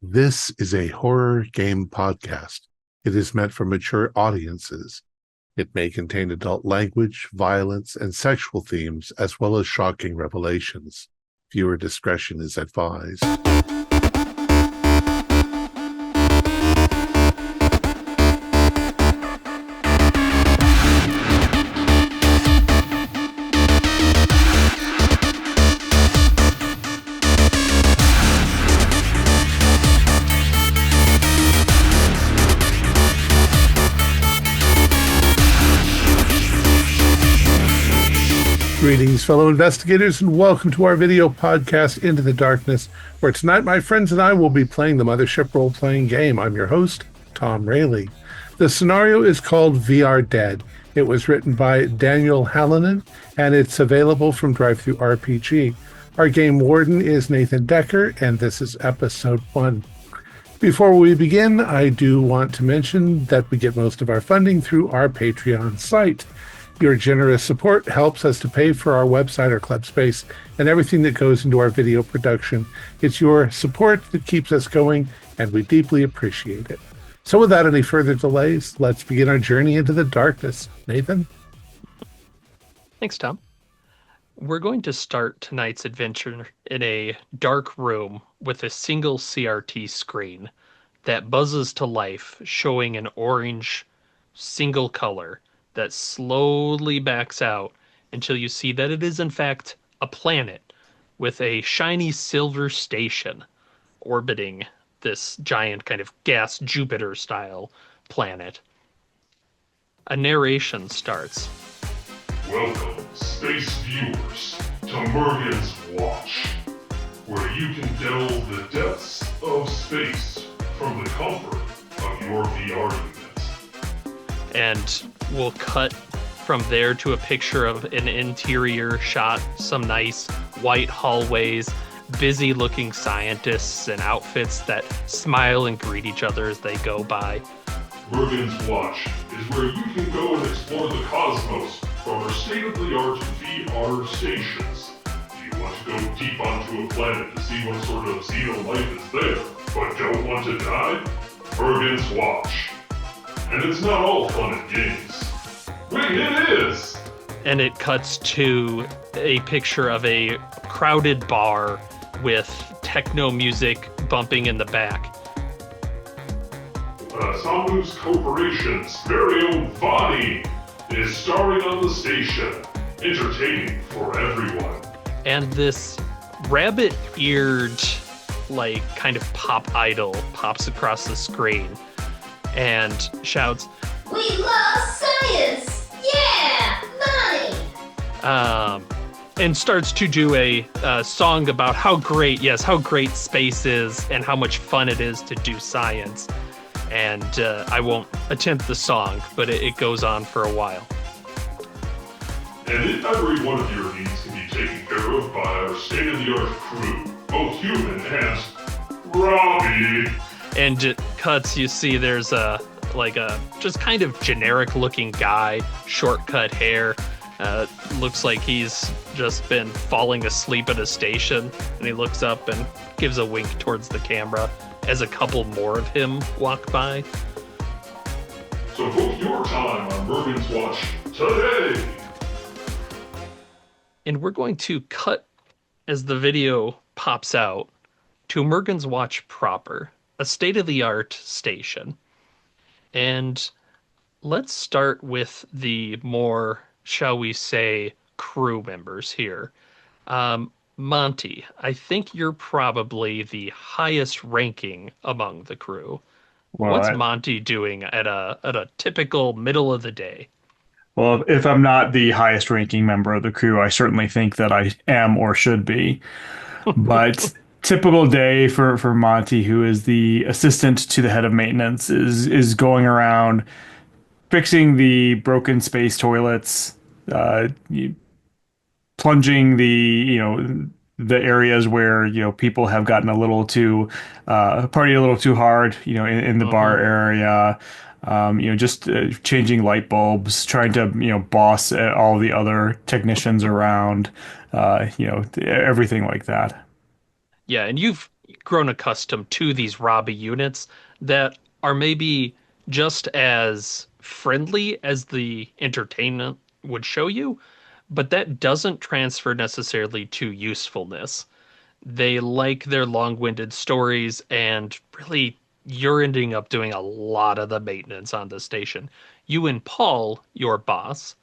This is a horror game podcast. It is meant for mature audiences. It may contain adult language, violence, and sexual themes, as well as shocking revelations. Viewer discretion is advised. Greetings, fellow investigators, and welcome to our video podcast, Into the Darkness, where tonight my friends and I will be playing the Mothership role-playing game. I'm your host, Thom Raley. The scenario is called VR Dead. It was written by Daniel Hallinan, and it's available from Drive-Thru RPG. Our game warden is Nathan Decker, and this is episode 1. Before we begin, I do want to mention that we get most of our funding through our Patreon site. Your generous support helps us to pay for our website, our club space, and everything that goes into our video production. It's your support that keeps us going, and we deeply appreciate it. So without any further delays, let's begin our journey into the darkness. Nathan? Thanks, Tom. We're going to start tonight's adventure in a dark room with a single CRT screen that buzzes to life, showing an orange single color that slowly backs out until you see that it is in fact a planet with a shiny silver station orbiting this giant kind of gas Jupiter style planet. A narration starts. Welcome, space viewers, to Mergen's Watch, where you can delve the depths of space from the comfort of your VR unit. And we'll cut from there to a picture of an interior shot, some nice white hallways, busy looking scientists in outfits that smile and greet each other as they go by. Mergen's Watch is where you can go and explore the cosmos from our state-of-the-art VR stations. If you want to go deep onto a planet to see what sort of xenolife is there, but don't want to die, Mergen's Watch. And it's not all fun and games. Wait, it is! And it cuts to a picture of a crowded bar with techno music bumping in the back. Samu's Corporation's very own Vonnie is starring on the station, entertaining for everyone. And this rabbit-eared, like, kind of pop idol pops across the screen and shouts, "We love science! Yeah! Money!" And starts to do a song about how great space is and how much fun it is to do science. And I won't attempt the song, but it goes on for a while. And every one of your needs can be taken care of by our state-of-the-art crew, both human and Robbie. And it cuts, you see there's a just kind of generic looking guy, short cut hair. Looks like he's just been falling asleep at a station, and he looks up and gives a wink towards the camera as a couple more of him walk by. So book your time on Mergen's Watch today. And we're going to cut as the video pops out to Mergen's Watch proper, a state-of-the-art station. And let's start with the more, shall we say, crew members here. Monty, I think you're probably the highest ranking among the crew. Well, What's Monty doing at a typical middle of the day? well, if I'm not the highest ranking member of the crew, I certainly think that I am or should be. But typical day for Monty, who is the assistant to the head of maintenance, is going around fixing the broken space toilets, plunging the areas where people have gotten a little too party a little too hard, in the bar area. Just changing light bulbs, trying to boss all the other technicians around, everything like that. Yeah, and you've grown accustomed to these Robbie units that are maybe just as friendly as the entertainment would show you, but that doesn't transfer necessarily to usefulness. They like their long-winded stories, and really, you're ending up doing a lot of the maintenance on the station. You and Paul, your boss,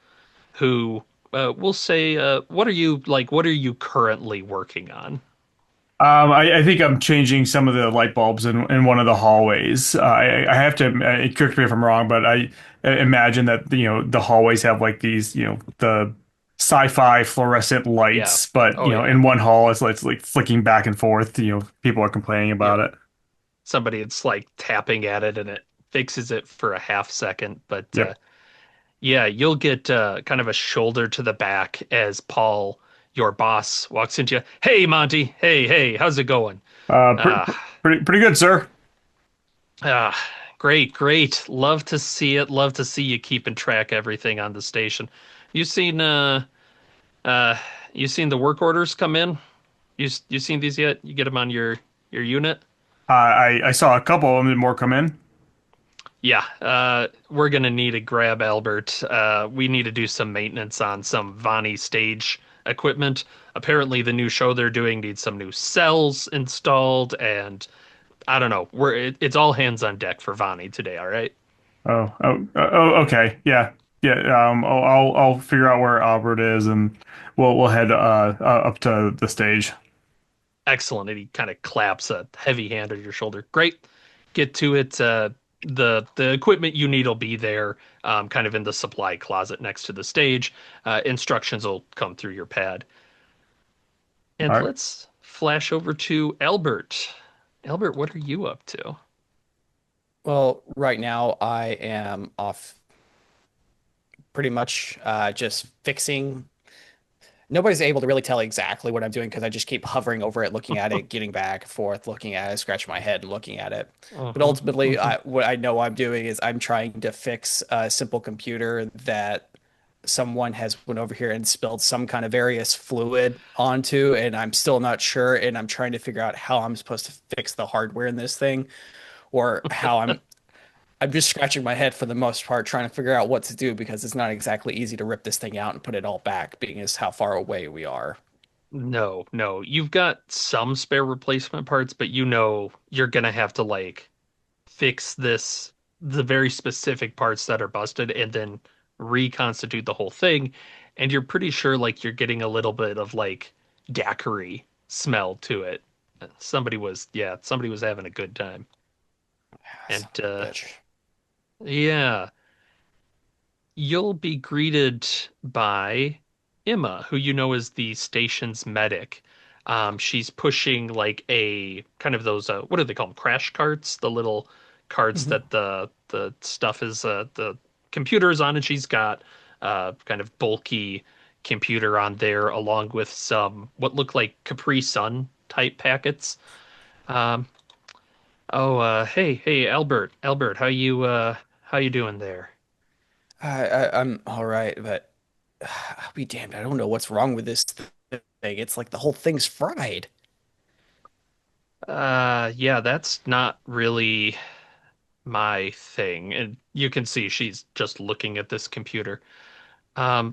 who will say, what are you like? What are you currently working on? I think I'm changing some of the light bulbs in one of the hallways. I have to, correct me if I'm wrong, but I imagine that, the hallways have like these, the sci-fi fluorescent Yeah. lights, but, Oh yeah. in one hall it's like flicking back and forth. People are complaining about Yep. it. Somebody it's like tapping at it and it fixes it for a half second, but Yep. yeah, you'll get kind of a shoulder to the back as Paul, your boss, walks into you. Hey, Monty. Hey, how's it going? Ah, Pretty good, sir. ah, great. Love to see it. Love to see you keeping track of everything on the station. You seen uh you seen the work orders come in? You seen these yet? You get them on your unit? I saw a couple of them and more come in. Yeah, we're gonna need to grab Albert. We need to do some maintenance on some Vani stage equipment. Apparently, the new show they're doing needs some new cells installed, and I don't know. It's all hands on deck for Vani today. All right. Okay, yeah, yeah. I'll figure out where Albert is, and we'll head up to the stage. Excellent. And he kind of claps a heavy hand on your shoulder. Great. Get to it. The equipment you need will be there, kind of in the supply closet next to the stage. Instructions will come through your pad. And All right. let's flash over to Albert. Albert, what are you up to? Well, right now I am off pretty much just fixing. Nobody's able to really tell exactly what I'm doing because I just keep hovering over it, looking at it, getting back and forth, looking at it, scratching my head and looking at it. But Uh-huh, ultimately, uh-huh. what I know I'm doing is I'm trying to fix a simple computer that someone has went over here and spilled some kind of various fluid onto, and I'm still not sure, and I'm trying to figure out how I'm supposed to fix the hardware in this thing or how I'm just scratching my head for the most part, trying to figure out what to do because it's not exactly easy to rip this thing out and put it all back, being as how far away we are. No. You've got some spare replacement parts, but you know you're gonna have to like fix the very specific parts that are busted and then reconstitute the whole thing. And you're pretty sure like you're getting a little bit of like daiquiri smell to it. Somebody was having a good time. And Son of a bitch. yeah, you'll be greeted by Emma, who you know is the station's medic. She's pushing like a kind of those what do they call them? Crash carts, the little carts Mhm. that the stuff is the computer is on, and she's got kind of bulky computer on there, along with some what look like Capri Sun type packets. Um, hey, Albert, how you doing there? I'm all right, but I'll be damned. I don't know what's wrong with this thing. It's like the whole thing's fried. Yeah, that's not really my thing. And you can see she's just looking at this computer.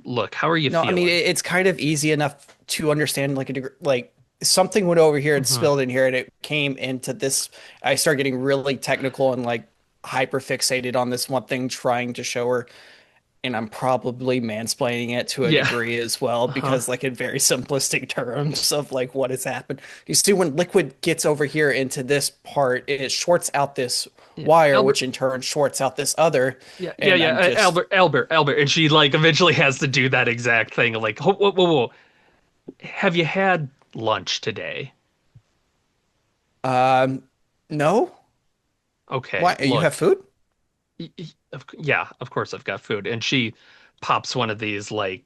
Look, how are you No, I mean feeling? it's kind of easy enough to understand. Like a degree, like something went over here and Hmm. spilled in here, and it came into this. I started getting really technical and like hyper fixated on this one thing, trying to show her. And I'm probably mansplaining it to a Yeah. degree as well Uh-huh. because like in very simplistic terms of like what has happened. You see when liquid gets over here into this part, it shorts out this Yeah. wire, Albert. which in turn shorts out this other. Yeah. And I'm just Albert. And she like eventually has to do that exact thing. Like, whoa. Have you had lunch today? um no? Okay, Why you have look. food? Yeah, of course I've got food. And she pops one of these like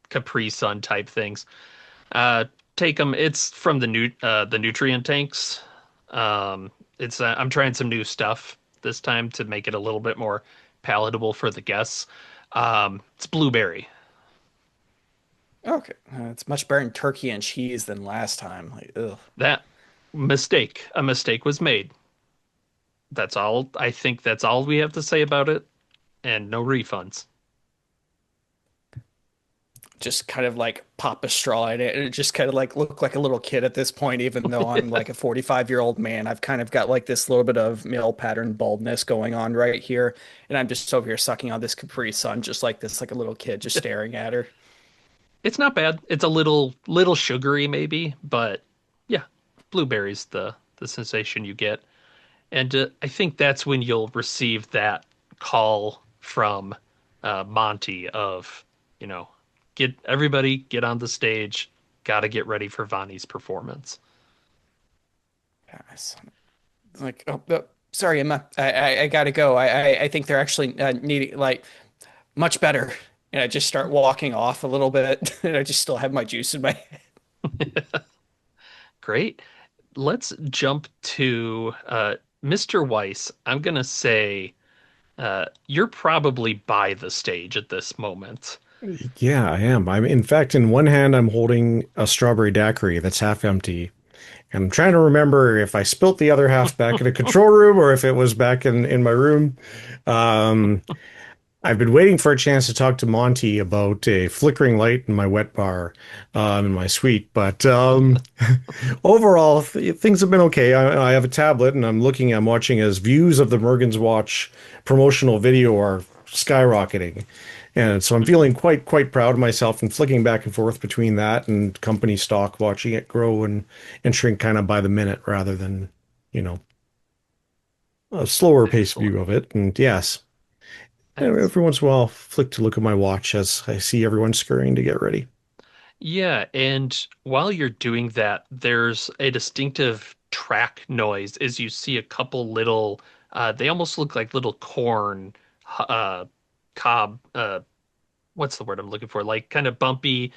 Capri Sun type things. Uh, take them. It's from the nutrient tanks. It's I'm trying some new stuff this time to make it a little bit more palatable for the guests. It's blueberry. Okay. It's much better in turkey and cheese than last time. Like, ugh. That Mistake. A mistake was made. That's all. I think that's all we have to say about it, and no refunds. Just kind of like pop a straw in it, and it just kind of like look like a little kid at this point, even though I'm like a 45-year-old man. I've kind of got like this little bit of male pattern baldness going on right here, and I'm just over here sucking on this Capri Sun, just like this, like a little kid, just staring at her. It's not bad. It's a little sugary maybe, but yeah, blueberries the sensation you get. And I think that's when you'll receive that call from Monty of, you know, get on the stage, got to get ready for Vani's performance. Yes. Like, oh, sorry, Emma, I gotta go. I think they're actually needing like much better. And I just start walking off a little bit, and I just still have my juice in my head. Great. Let's jump to Mr. Weiss. I'm gonna say you're probably by the stage at this moment. Yeah, I am. In fact, in one hand, I'm holding a strawberry daiquiri that's half empty. And I'm trying to remember if I spilt the other half back in a control room or if it was back in my room. Um, I've been waiting for a chance to talk to Monty about a flickering light in my wet bar in my suite. But overall, things have been okay. I have a tablet and I'm watching as views of the Mergen's Watch promotional video are skyrocketing. And so I'm feeling quite proud of myself and flicking back and forth between that and company stock, watching it grow and shrink kind of by the minute rather than, you know, a slower pace view Excellent. of it. And yes, every once in a while, I'll flick to look at my watch as I see everyone scurrying to get ready. Yeah, and while you're doing that, there's a distinctive track noise as you see a couple little, they almost look like little corn, uh, cob, what's the word I'm looking for? Like kind of bumpy,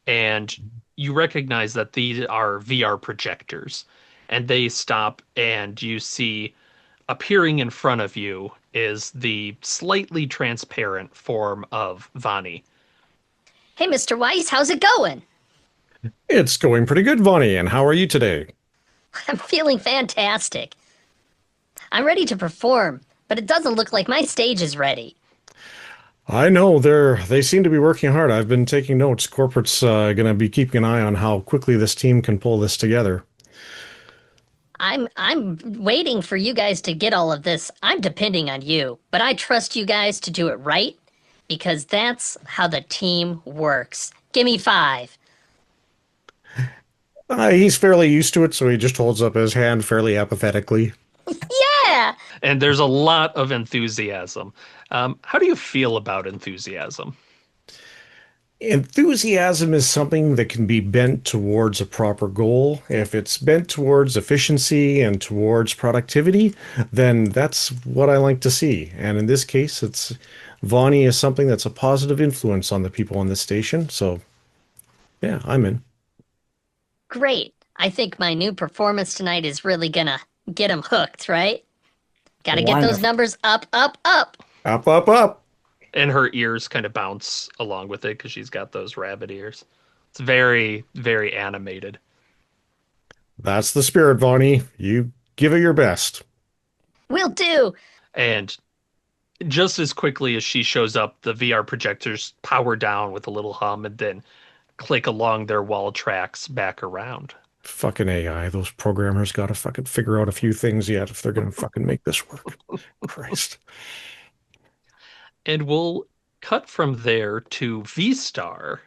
and you recognize that these are VR projectors, and they stop, and you see appearing in front of you is the slightly transparent form of Vani. Hey, Mr. Weiss, how's it going? It's going pretty good, Vonnie. And how are you today? I'm feeling fantastic. I'm ready to perform, but it doesn't look like my stage is ready. I know they seem to be working hard. I've been taking notes. Corporate's going to be keeping an eye on how quickly this team can pull this together. I'm waiting for you guys to get all of this. I'm depending on you, but I trust you guys to do it right because that's how the team works. Give me 5. He's fairly used to it, so he just holds up his hand fairly apathetically. Yeah. And there's a lot of enthusiasm. How do you feel about enthusiasm? Enthusiasm is something that can be bent towards a proper goal. If it's bent towards efficiency and towards productivity, then that's what I like to see. And in this case, it's Vonnie is something that's a positive influence on the people on this station. So yeah, I'm in. Great. I think my new performance tonight is really gonna get them hooked, right? Gotta get those Wonderful. numbers up, up, up. Up, up, up. And her ears kind of bounce along with it because she's got those rabbit ears. It's very, very animated. That's the spirit, Vonnie. You give it your best. Will do. And just as quickly as she shows up, the VR projectors power down with a little hum and then click along their wall tracks back around. Fucking AI. Those programmers got to fucking figure out a few things yet if they're going to fucking make this work. Christ. And we'll cut from there to V Star.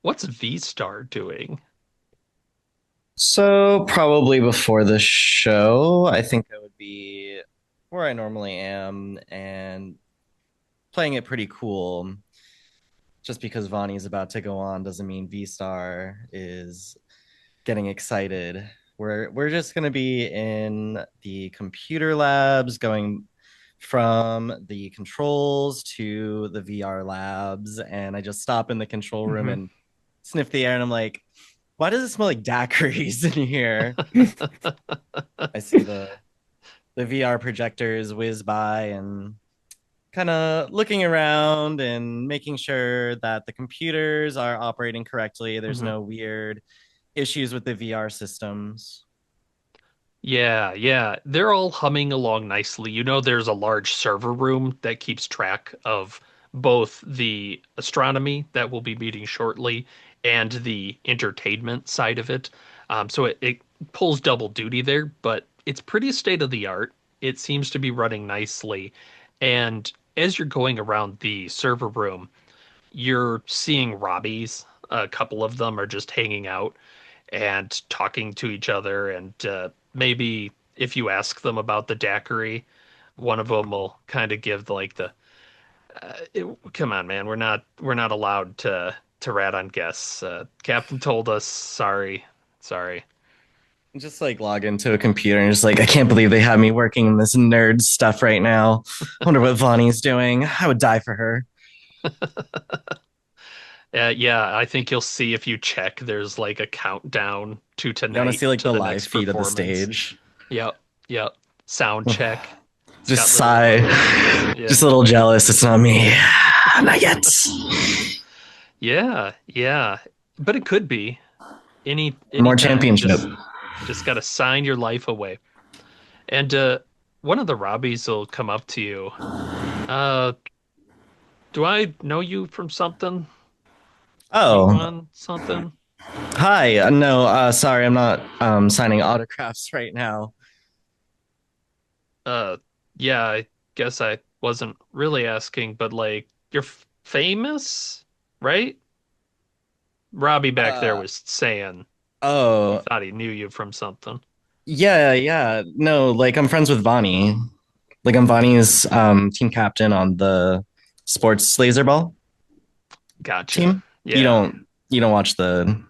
What's V Star doing? So probably before the show, I think I would be where I normally am and playing it pretty cool. Just because Vonnie's about to go on doesn't mean V Star is getting excited. We're just gonna be in the computer labs, going from the controls to the VR labs, and I just stop in the control room Mhm. and sniff the air, and I'm like, why does it smell like daiquiris in here? I see the VR projectors whiz by and kind of looking around and making sure that the computers are operating correctly. There's Mhm. no weird issues with the VR systems. Yeah. They're all humming along nicely. You know, there's a large server room that keeps track of both the astronomy that we'll be meeting shortly and the entertainment side of it. So it pulls double duty there, but it's pretty state of the art. It seems to be running nicely. And as you're going around the server room, you're seeing Robbies. A couple of them are just hanging out and talking to each other. And maybe if you ask them about the daiquiri, one of them will kind of give like come on, man, we're not allowed to rat on guests. Captain told us, sorry. Just like log into a computer and just like, I can't believe they have me working in this nerd stuff right now. I wonder what Vonnie's doing. I would die for her. Yeah, I think you'll see if you check. There's like a countdown to You want to tonight see like to the the live next feed of the performance. stage. Yep. Sound check. It's got Just little sigh. emojis. Yeah. Just a little jealous. It's not me. Not yet. Yeah. But it could be More any time. You championship. just got to sign your life away. And one of the Robbies will come up to you. Do I know you from something? You Oh, on something? hi. No, sorry, I'm not signing autographs right now. Uh, yeah, I guess I wasn't really asking, but like, you're famous, right? Robbie back there Uh, was saying he oh, thought he knew you from something. yeah. No, like I'm friends with Vonnie. Like I'm Vonnie's team captain on the sports laser ball Gotcha. team. You Yeah. don't you don't watch the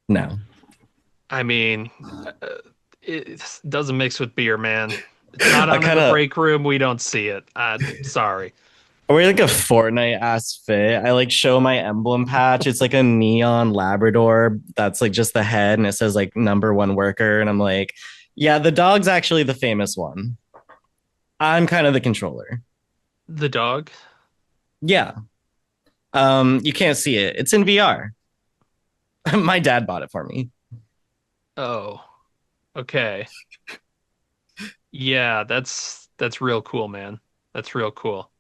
no. I mean, it doesn't mix with beer, man. It's not I on in kind the of break room. We don't see it. Sorry. I wear like a Fortnite ass fit. I like show my emblem patch. It's like a neon Labrador that's like just the head and it says like number one worker. And I'm like, yeah, the dog's actually the famous one. I'm kind of the controller. The dog? Yeah. You can't see it. It's in VR. My dad bought it for me. Oh, okay. Yeah, that's real cool, man. That's real cool.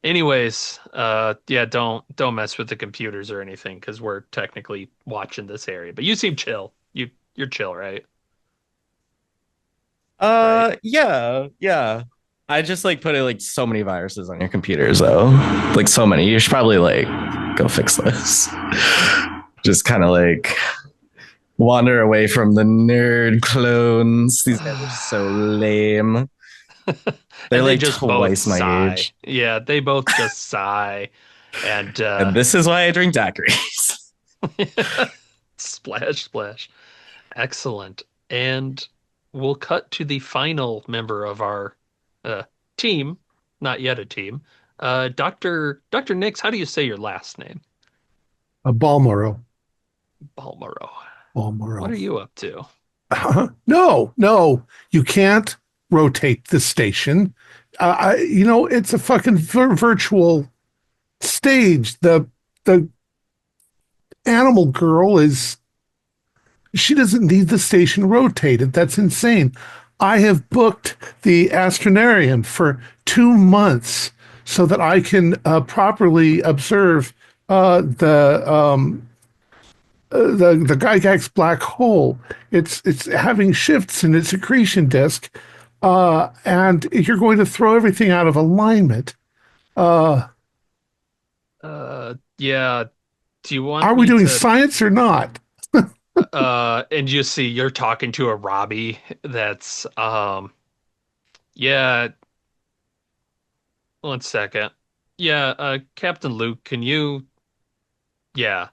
Anyways, yeah, don't mess with the computers or anything because we're technically watching this area. But you seem chill. You're chill, right? Right? Yeah. I just like put like so many viruses on your computers though. Like so many. You should probably like go fix this. Just kind of like wander away from the nerd clones. These guys are so lame. They're And they like just both twice my sigh. age. Yeah, they both just sigh. And And this is why I drink daiquiris. splash. Excellent. And we'll cut to the final member of our uh, team, not yet a team. Dr. Nix, how do you say your last name? A Balmoro. Balmoro. What Balmoro. are you up to? No, you can't rotate the station. It's a fucking virtual stage. The animal girl she doesn't need the station rotated. That's insane. I have booked the Astronarium for 2 months so that I can properly observe the Gygax black hole. It's having shifts in its accretion disk, and you're going to throw everything out of alignment. Uh, Yeah. Do you want are we me doing to science or not? and you see you're talking to a Robbie that's yeah, one second. Yeah, Captain Luke, can you yeah,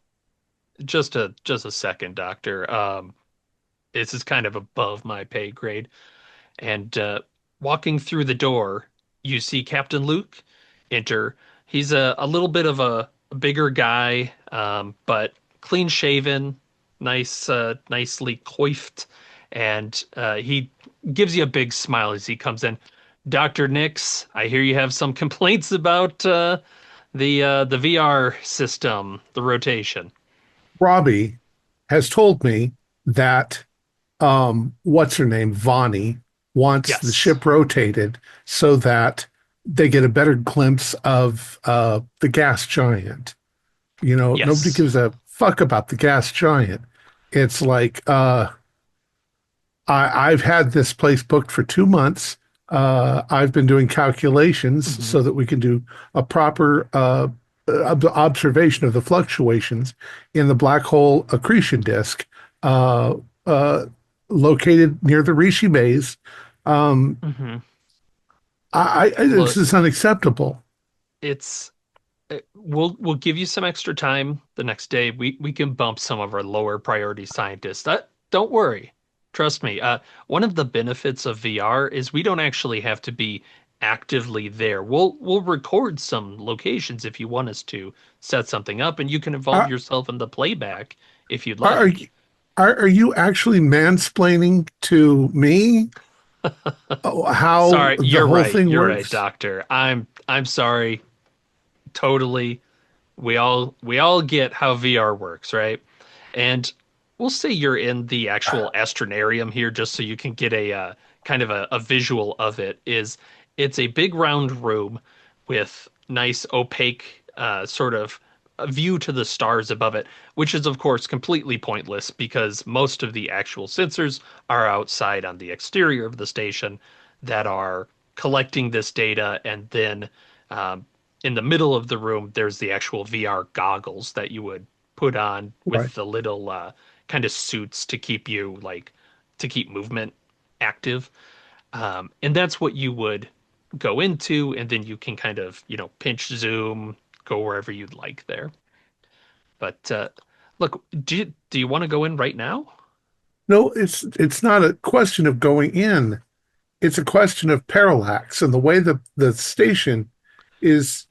just a second, Doctor. This is kind of above my pay grade. And walking through the door, you see Captain Luke enter. He's a little bit of a bigger guy, but clean shaven, nicely coiffed, and he gives you a big smile as he comes in. Dr. Nix, I hear you have some complaints about the VR system, the rotation. Robbie has told me that what's her name, Vonnie, wants the Yes. ship rotated so that they get a better glimpse of the gas giant. Nobody Yes. gives a fuck about the gas giant. It's like I've had this place booked for 2 months. I've been doing calculations Hmm. so that we can do a proper observation of the fluctuations in the black hole accretion disk uh, uh, located near the Rishi maze. Um, Hmm. this Look, is unacceptable. it's we'll give you some extra time the next day. We can bump some of our lower priority scientists. Don't worry. Trust me. One of the benefits of VR is we don't actually have to be actively there. We'll record some locations if you want us to set something up, and you can involve Are, yourself in the playback if you'd are, like. are you actually mansplaining to me how Sorry, the whole thing you're right, works? Doctor. I'm sorry. Totally. We all get how VR works, right? And we'll say you're in the actual astronarium here, just so you can get a kind of a visual of it. It's a big round room with nice opaque sort of a view to the stars above it, which is of course completely pointless because most of the actual sensors are outside on the exterior of the station that are collecting this data, and then um, in the middle of the room there's the actual VR goggles that you would put on Right. with the little kind of suits to keep you to keep movement active. And that's what you would go into, and then you can kind of, pinch zoom, go wherever you'd like there. But look, do you want to go in right now? No, it's not a question of going in. It's a question of parallax and the way the station is.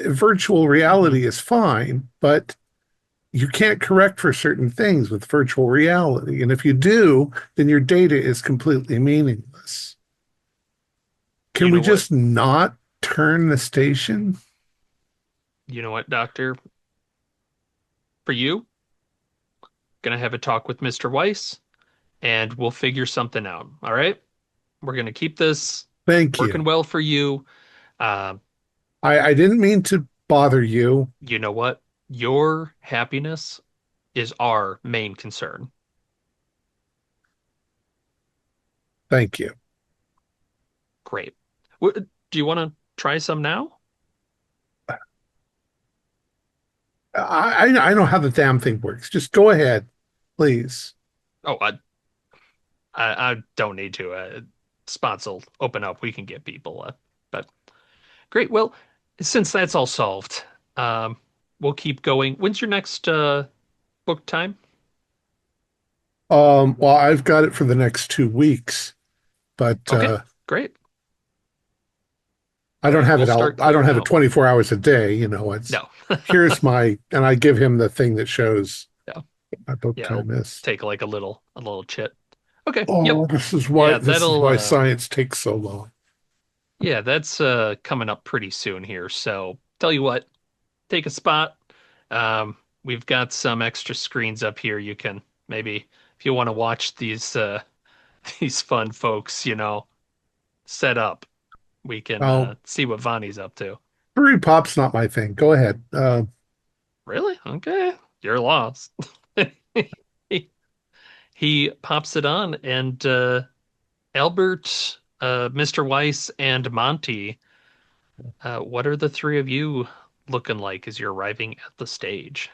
Virtual Hmm. reality is fine, but you can't correct for certain things with virtual reality. And if you do, then your data is completely meaningless. Can You we know what? just not turn the station? You know what, Doctor? For you, gonna have a talk with Mr. Weiss, and we'll figure something out. All right? We're gonna keep this Thank working you. well for you. Uh, I didn't mean to bother you. you know what? Your happiness is our main concern. Thank you. Great. What, do you want to try some now? I know how the damn thing works. Just go ahead, please. Oh, I don't need to. Spots will open up. We can get people. But great. Well, since that's all solved, um, we'll keep going. When's your next book time? Well, I've got it for the next 2 weeks, but Okay, great. I All don't right, have we'll it start out. I don't clearing have it out. 24 hours a day. It's No. here's my, and I give him the thing that shows Yeah, my book yeah, time it'll is. take like a little chit. Okay, yep. Oh, this is why Yeah, this is that'll why science takes so long. yeah, that's coming up pretty soon here. So tell you what, take a spot. We've got some extra screens up here. You can maybe, if you want to watch these these fun folks, set up. We can Oh, see what Vonnie's up to. furry pop's not my thing. Go ahead. Really? Okay, you're lost. He, he pops it on, and Albert, Mr. Weiss, and Monty. What are the three of you looking like as you're arriving at the stage?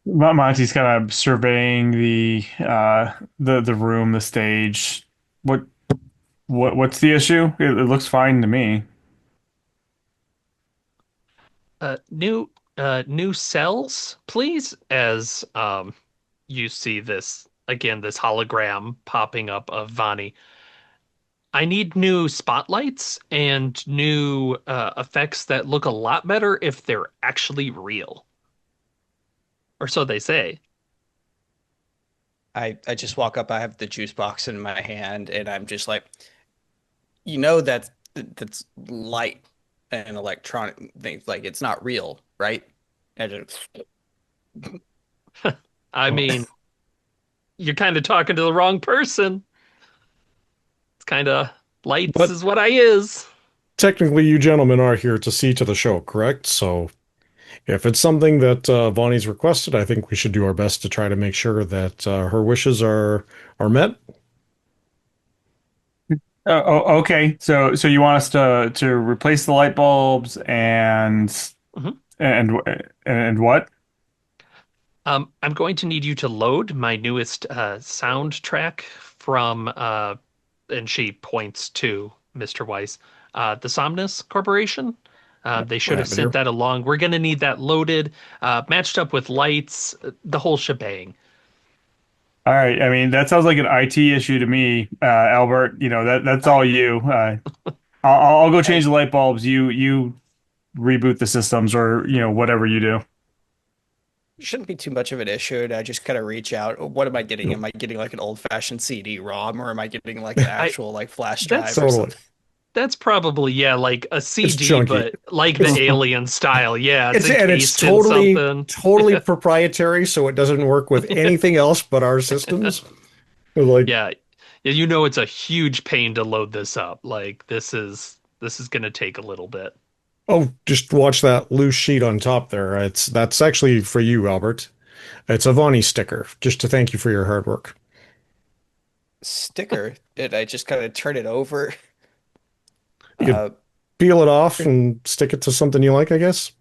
Monty's kind of surveying the room, the stage. What what's the issue? It looks fine to me. New cells, please, as you see this again, this hologram popping up of Vani. I need new spotlights and new effects that look a lot better if they're actually real, or so they say. I just walk up, I have the juice box in my hand, and I'm just like, that's light and electronic things. Like it's not real, right? And just, I Oh, mean, you're kind of talking to the wrong person. It's kind of lights But is what I is. technically, you gentlemen are here to see to the show, correct? So if it's something that Vonnie's requested, I think we should do our best to try to make sure that her wishes are met. Okay. So you want us to replace the light bulbs Mhm. and and what? I'm going to need you to load my newest soundtrack from, and she points to Mr. Weiss, the Somnus Corporation. They I should have have it sent here. that along. We're going to need that loaded, matched up with lights, the whole shebang. All right. I mean, that sounds like an IT issue to me, Albert. You know that's all you. I'll go change I the light bulbs. You reboot the systems or whatever you do. shouldn't be too much of an issue. And I just kind of reach out. What am I getting? Am I getting like an old-fashioned CD-ROM, or am I getting like an I actual like flash drive that's or Totally. something? that's probably, yeah, like a It's CD, chunky. but like the It's Alien style. Yeah, it's it's encased in totally something. totally proprietary, so it doesn't work with anything else but our systems. Like, Yeah, yeah, you know it's a huge pain to load this up. Like this is gonna take a little bit. oh, just watch that loose sheet on top there. That's actually for you, Albert. It's a Vonnie sticker, just to thank you for your hard work. Sticker. And I just kind of turn it over. You could Uh, peel it off and stick it to something you like, I guess.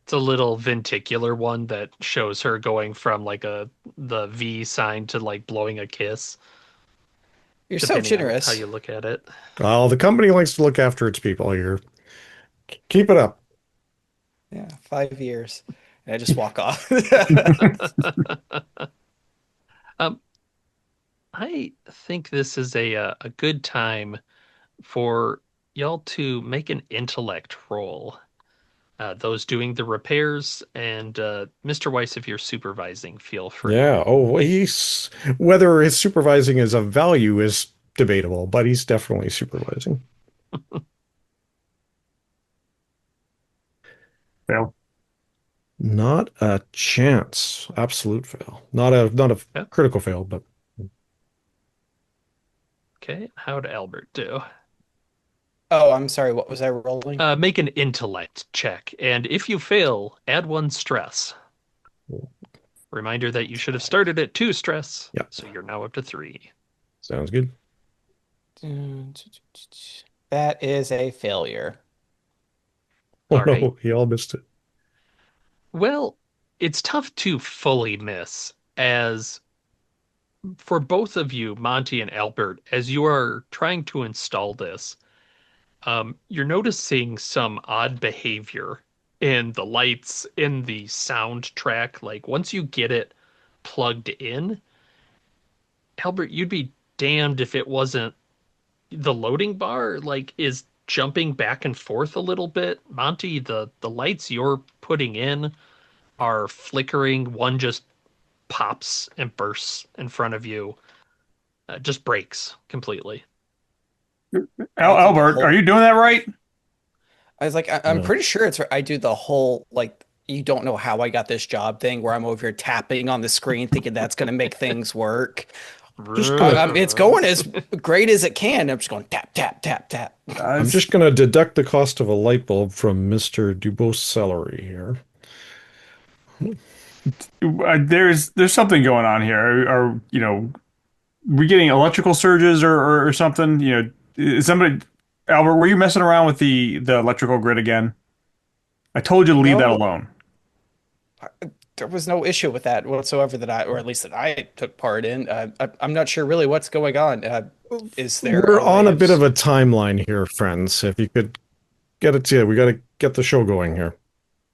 It's a little venticular one that shows her going from like the V sign to like blowing a kiss, you're so depending on how generous. you look at it. Well, the company likes to look after its people here. Keep it up. Yeah, 5 years. And I just walk off. Um, I think this is a good time for y'all to make an intellect roll. Those doing the repairs and Mr. Weiss, if you're supervising, feel free. Yeah. Oh, he's whether his supervising is of value is debatable, but he's definitely supervising. Fail. Not a chance. Absolute fail. Not a Yeah. critical fail, but Okay. How'd Albert do? Oh, I'm sorry. What was I rolling? Make an intellect check, and if you fail, add one stress. Reminder that you should have started at two stress, yeah, so you're now up to three. sounds good. That is a failure. Oh All right. no, he all missed it. Well, it's tough to fully miss, as for both of you, Monty and Albert, as you are trying to install this, you're noticing some odd behavior in the lights, in the soundtrack. Like once you get it plugged in, Albert, you'd be damned if it wasn't the loading bar like is jumping back and forth a little bit. Monty, the lights you're putting in are flickering. One just pops and bursts in front of you, just breaks completely. I do the Albert, are whole. you doing that right? I was like, I'm No. pretty sure it's. I do the whole like. You don't know how I got this job thing where I'm over here tapping on the screen thinking that's going to make things work. Just gonna It's going as great as it can. I'm just going tap, tap, tap, tap. I'm just gonna deduct the cost of a light bulb from Mr. Dubose' salary here. There's something going on here. Are we getting electrical surges or something? Is somebody Albert, were you messing around with the electrical grid again? I told you to leave that No, alone. there was no issue with that whatsoever that or at least that I took part in. I'm not sure really what's going on. Is there We're a way on a of bit of a timeline here, friends. If you could get it to you, we gotta get the show going here.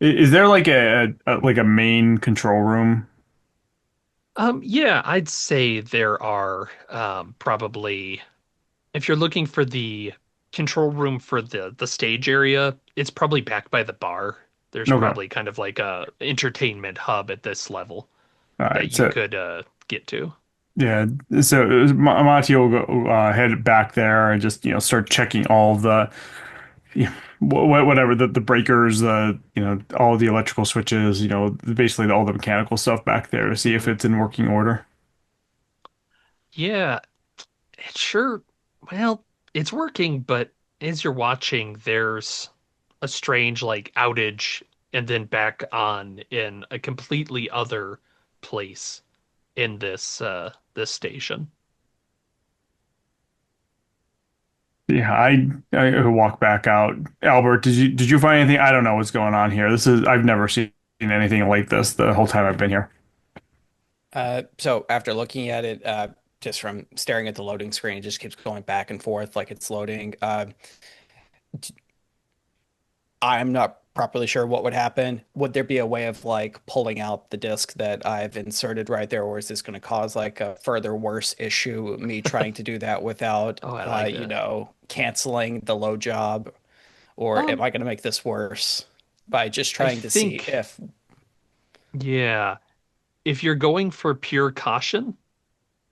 Is there like a main control room? Yeah, I'd say there are probably, if you're looking for the control room for the stage area, it's probably back by the bar. There's Okay. probably kind of like a entertainment hub at this level All right. that you So could get to. yeah. So Monty will go head back there and just start checking all the whatever the breakers, all the electrical switches, basically all the mechanical stuff back there to see if Mhm. it's in working order. Yeah, it sure, well, it's working, but as you're watching, there's a strange like outage and then back on in a completely other place in this station. Yeah, I walk back out. Albert, did you find anything? I don't know what's going on here. This is I've never seen anything like this the whole time I've been here. So after looking at it, just from staring at the loading screen, it just keeps going back and forth like it's loading. I'm not properly sure what would happen. Would there be a way of like pulling out the disk that I've inserted right there, or is this going to cause like a further worse issue, me trying to do that without, Oh, I like that. canceling the load job, or am Um, I going to make this worse by just I trying to see think, if, yeah, if you're going for pure caution,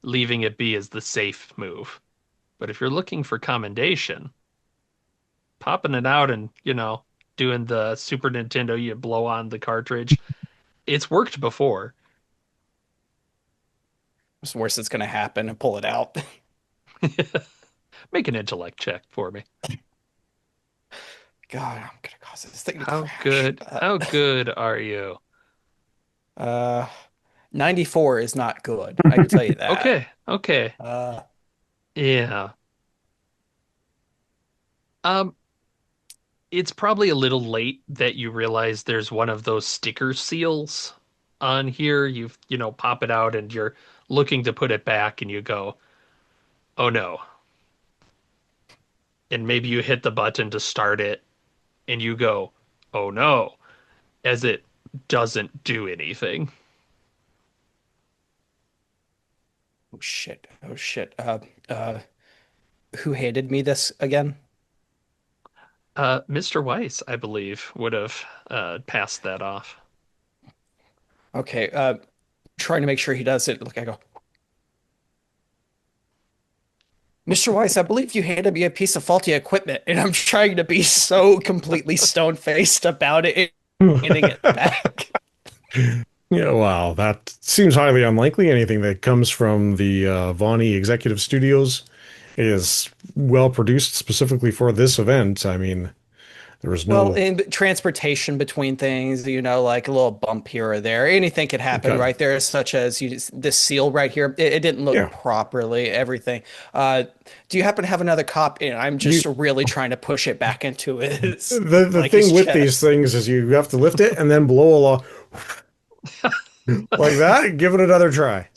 leaving it be is the safe move. But if you're looking for commendation, popping it out and, doing the Super Nintendo, you blow on the cartridge, it's worked before. what's worse that's going to happen and pull it out. Make an intellect check for me. God, I'm going to cause this thing to How crash. good, how good are you? Uh, 94 is not good. I can tell you that. Okay, okay. Uh, Yeah. Um, it's probably a little late that you realize there's one of those sticker seals on here. Pop it out and you're looking to put it back and you go, "Oh no." And maybe you hit the button to start it and you go, "Oh no," as it doesn't do anything. oh shit. Oh shit. Who handed me this again? Mr. Weiss, I believe, would have passed that off. Okay. Trying to make sure he does it. Look, I go, Mr. Weiss, I believe you handed me a piece of faulty equipment, and I'm trying to be so completely stone-faced about it and handing it back. Yeah, wow, that seems highly unlikely. Anything that comes from the Vonnie Executive Studios is well produced specifically for this event. I mean, there was Well, no. in transportation between things, like a little bump here or there, anything could happen Okay, right there, such as this seal right here. It didn't look yeah, properly, everything. Uh, do you happen to have another cop? And I'm just you. really trying to push it back into his, The like his thing with these chest. things is you have to lift it and then blow along like that. And give it another try.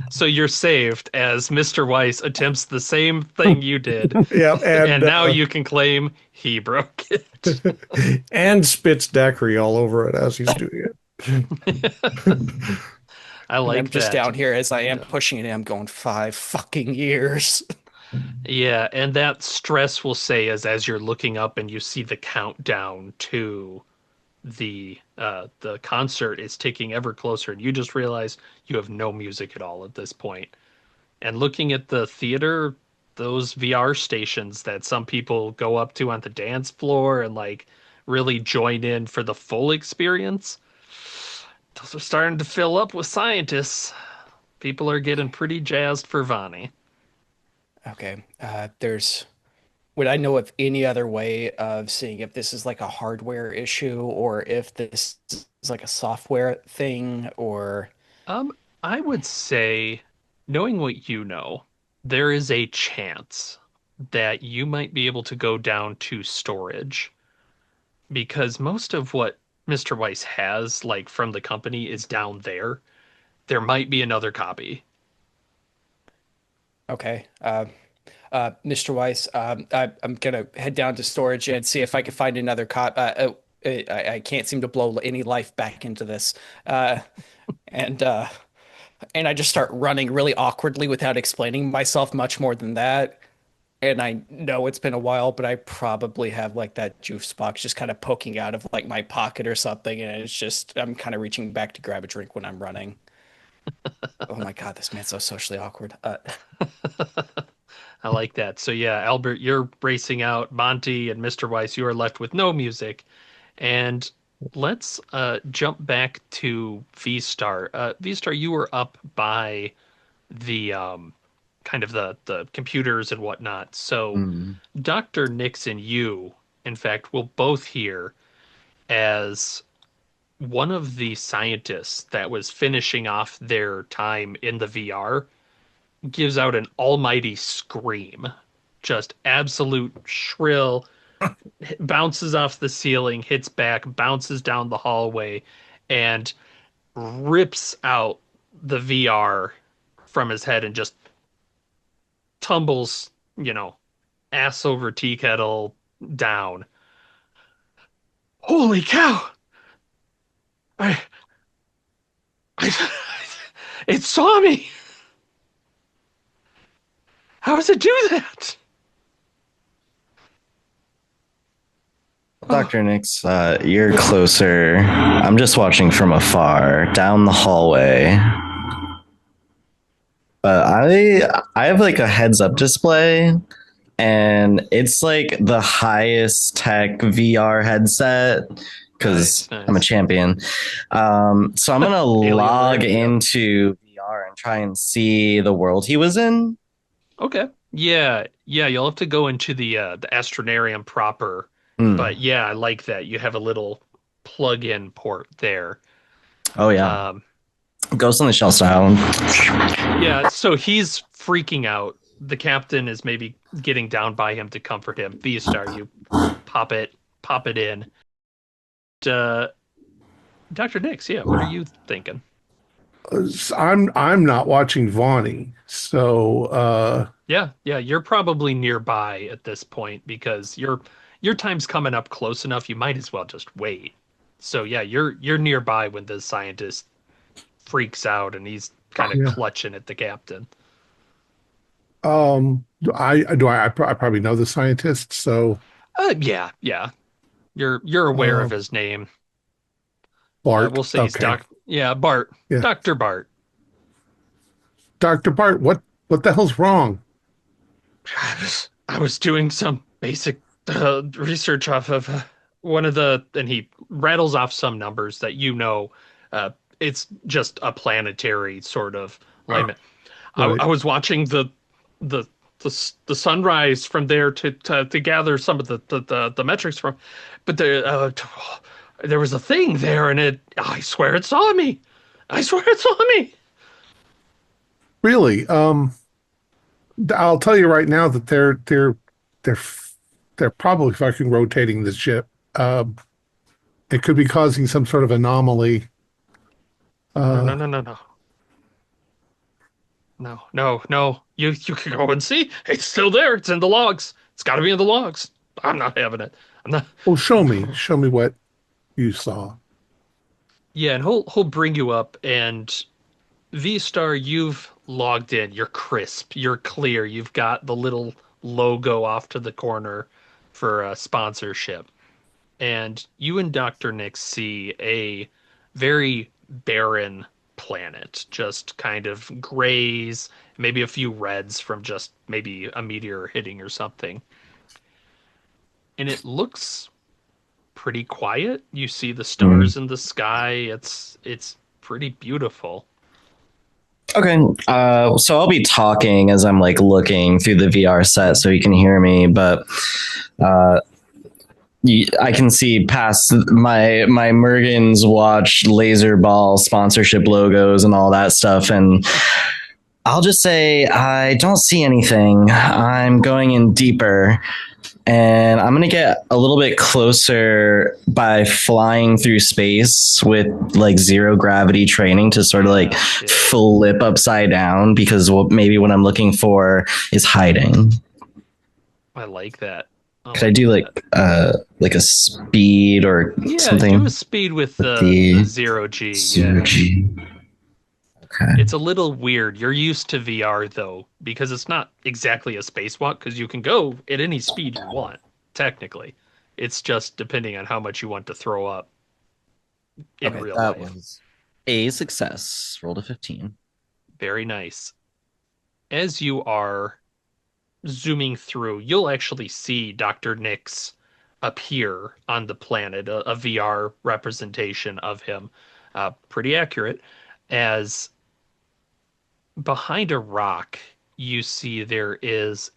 So you're saved as Mr. Weiss attempts the same thing you did, Yeah, and now you can claim he broke it. and spits daiquiri all over it as he's doing it. I And I'm like just that. down here as I am Yeah. pushing it. I'm going 5 fucking years. Yeah, and that stress will say is as you're looking up and you see the countdown to the concert is ticking ever closer, and you just realize you have no music at all at this point. And looking at the theater, those VR stations that some people go up to on the dance floor and like really join in for the full experience, those are starting to fill up with scientists. People are getting pretty jazzed for Vani. Okay. Would I know of any other way of seeing if this is like a hardware issue or if this is like a software thing or Um, I would say, knowing what you know, there is a chance that you might be able to go down to storage because most of what Mr. Weiss has, like from the company, is down there. There might be another copy. okay. Mr. Weiss, I'm gonna head down to storage and see if I can find another cop. I can't seem to blow any life back into this. Uh, and uh, and I just start running really awkwardly without explaining myself much more than that. And I know it's been a while, but I probably have like that juice box just kind of poking out of like my pocket or something, and it's just I'm kind of reaching back to grab a drink when I'm running. Oh my God, this man's so socially awkward. I like that. So yeah, Albert, you're racing out. Monty and Mr. Weiss, you are left with no music. And let's jump back to V-Star. V-Star, you were up by the kind of the computers and whatnot. So Dr. Nix and you, in fact, will both hear as one of the scientists that was finishing off their time in the VR gives out an almighty scream, just absolute shrill, bounces off the ceiling, hits back, bounces down the hallway, and rips out the VR from his head and just tumbles, ass over tea kettle down. Holy cow! I, I, it saw me. How does it do that? Dr. Nix, you're closer. I'm just watching from afar down the hallway. But I have like a heads up display, and it's like the highest tech VR headset because Nice. I'm a champion. So I'm gonna log into VR and try and see the world he was in. Okay. Yeah. You'll have to go into the Astronarium proper. But yeah, I like that. You have a little plug-in port there. Oh yeah. Ghost in the Shell style. Yeah, so he's freaking out. The captain is maybe getting down by him to comfort him. V-Star, you pop it in. Dr. Nix, yeah, what are you thinking? I'm not watching Vonnie, so Yeah, you're probably nearby at this point because your time's coming up close enough. You might as well just wait. So yeah, you're nearby when the scientist freaks out and he's kind of clutching at the captain. I probably know the scientist, so Yeah. You're aware of his name. Bart. We'll say he's Bart. Yeah. Dr. Bart. Dr. Bart, what the hell's wrong? I was doing some basic research off of one of and he rattles off some numbers that it's just a planetary sort of alignment. Right. I was watching the sunrise from there to gather some of the metrics from, but there was a thing there, and I swear it saw me. I swear it saw me. Really? I'll tell you right now that they're probably fucking rotating the ship. It could be causing some sort of anomaly. No. No. You can go and see. It's still there. It's in the logs. It's got to be in the logs. I'm not having it. I'm not. Oh, show me what you saw. Yeah, and he'll bring you up, and V-Star, you've logged in. You're crisp. You're clear. You've got the little logo off to the corner for sponsorship. And you and Dr. Nix see a very barren planet, just kind of grays, maybe a few reds from just maybe a meteor hitting or something. And it looks pretty quiet. You see the stars in the sky. It's pretty beautiful. Okay, so I'll be talking as I'm like looking through the VR set so you can hear me, but I can see past my Mergen's watch laser ball sponsorship logos and all that stuff, and I'll just say I don't see anything. I'm going in deeper, and I'm gonna get a little bit closer by flying through space with like zero gravity training to sort of like flip upside down, because maybe what I'm looking for is hiding. I like that. Could I do like a speed or something? Yeah, do a speed with the zero G. Zero G. Okay. It's a little weird. You're used to VR though, because it's not exactly a spacewalk, because you can go at any speed you want. Technically, it's just depending on how much you want to throw up in real life. That was a success. Rolled a 15. Very nice. As you are zooming through, you'll actually see Dr. Nix appear on the planet, a VR representation of him, pretty accurate, as behind a rock you see there is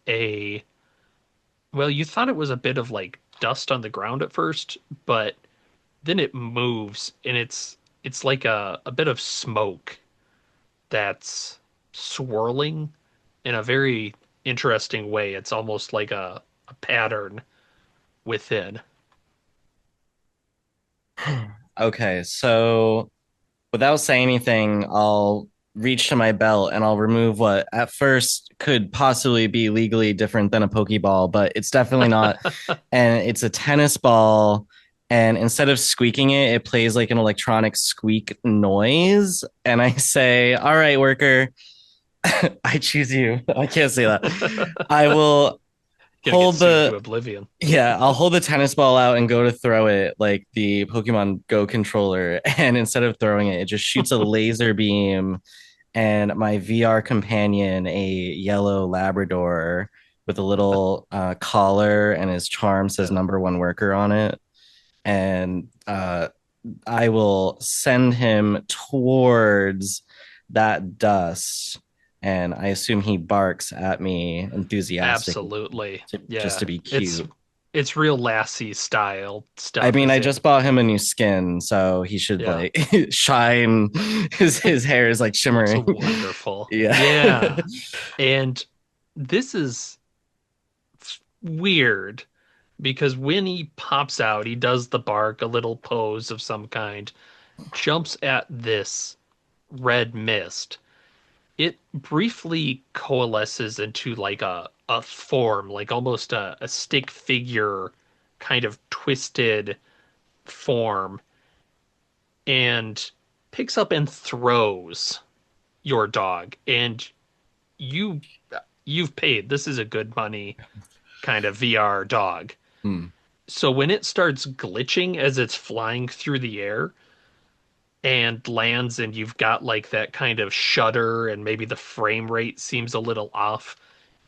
well, you thought it was a bit of like dust on the ground at first, but then it moves and it's like a bit of smoke that's swirling in a very interesting way. It's almost like a pattern within. Okay, so without saying anything, I'll reach to my belt and I'll remove what at first could possibly be legally different than a Pokeball, but it's definitely not. And it's a tennis ball. And instead of squeaking it, it plays like an electronic squeak noise. And I say, "All right, worker, I choose you." I can't say that. I will Gonna hold get sued to the oblivion. yeah, I'll hold the tennis ball out and go to throw it like the Pokemon Go controller. And instead of throwing it, it just shoots a laser beam. And my VR companion, a yellow Labrador with a little collar, and his charm says "number one worker" on it. And I will send him towards that dust. And I assume he barks at me enthusiastically. Absolutely. Yeah. Just to be cute. It's real Lassie style stuff. I mean, I is it? just bought him a new skin, so he should Yeah. like shine. His hair is like It's shimmering. wonderful. Yeah. Yeah. And this is weird because when he pops out, he does the bark, a little pose of some kind, jumps at this red mist. It briefly coalesces into like a form, like almost a stick figure kind of twisted form, and picks up and throws your dog. And you you've paid. This is a good money kind of VR dog. Hmm. So when it starts glitching as it's flying through the air and lands, and you've got like that kind of shudder, and maybe the frame rate seems a little off,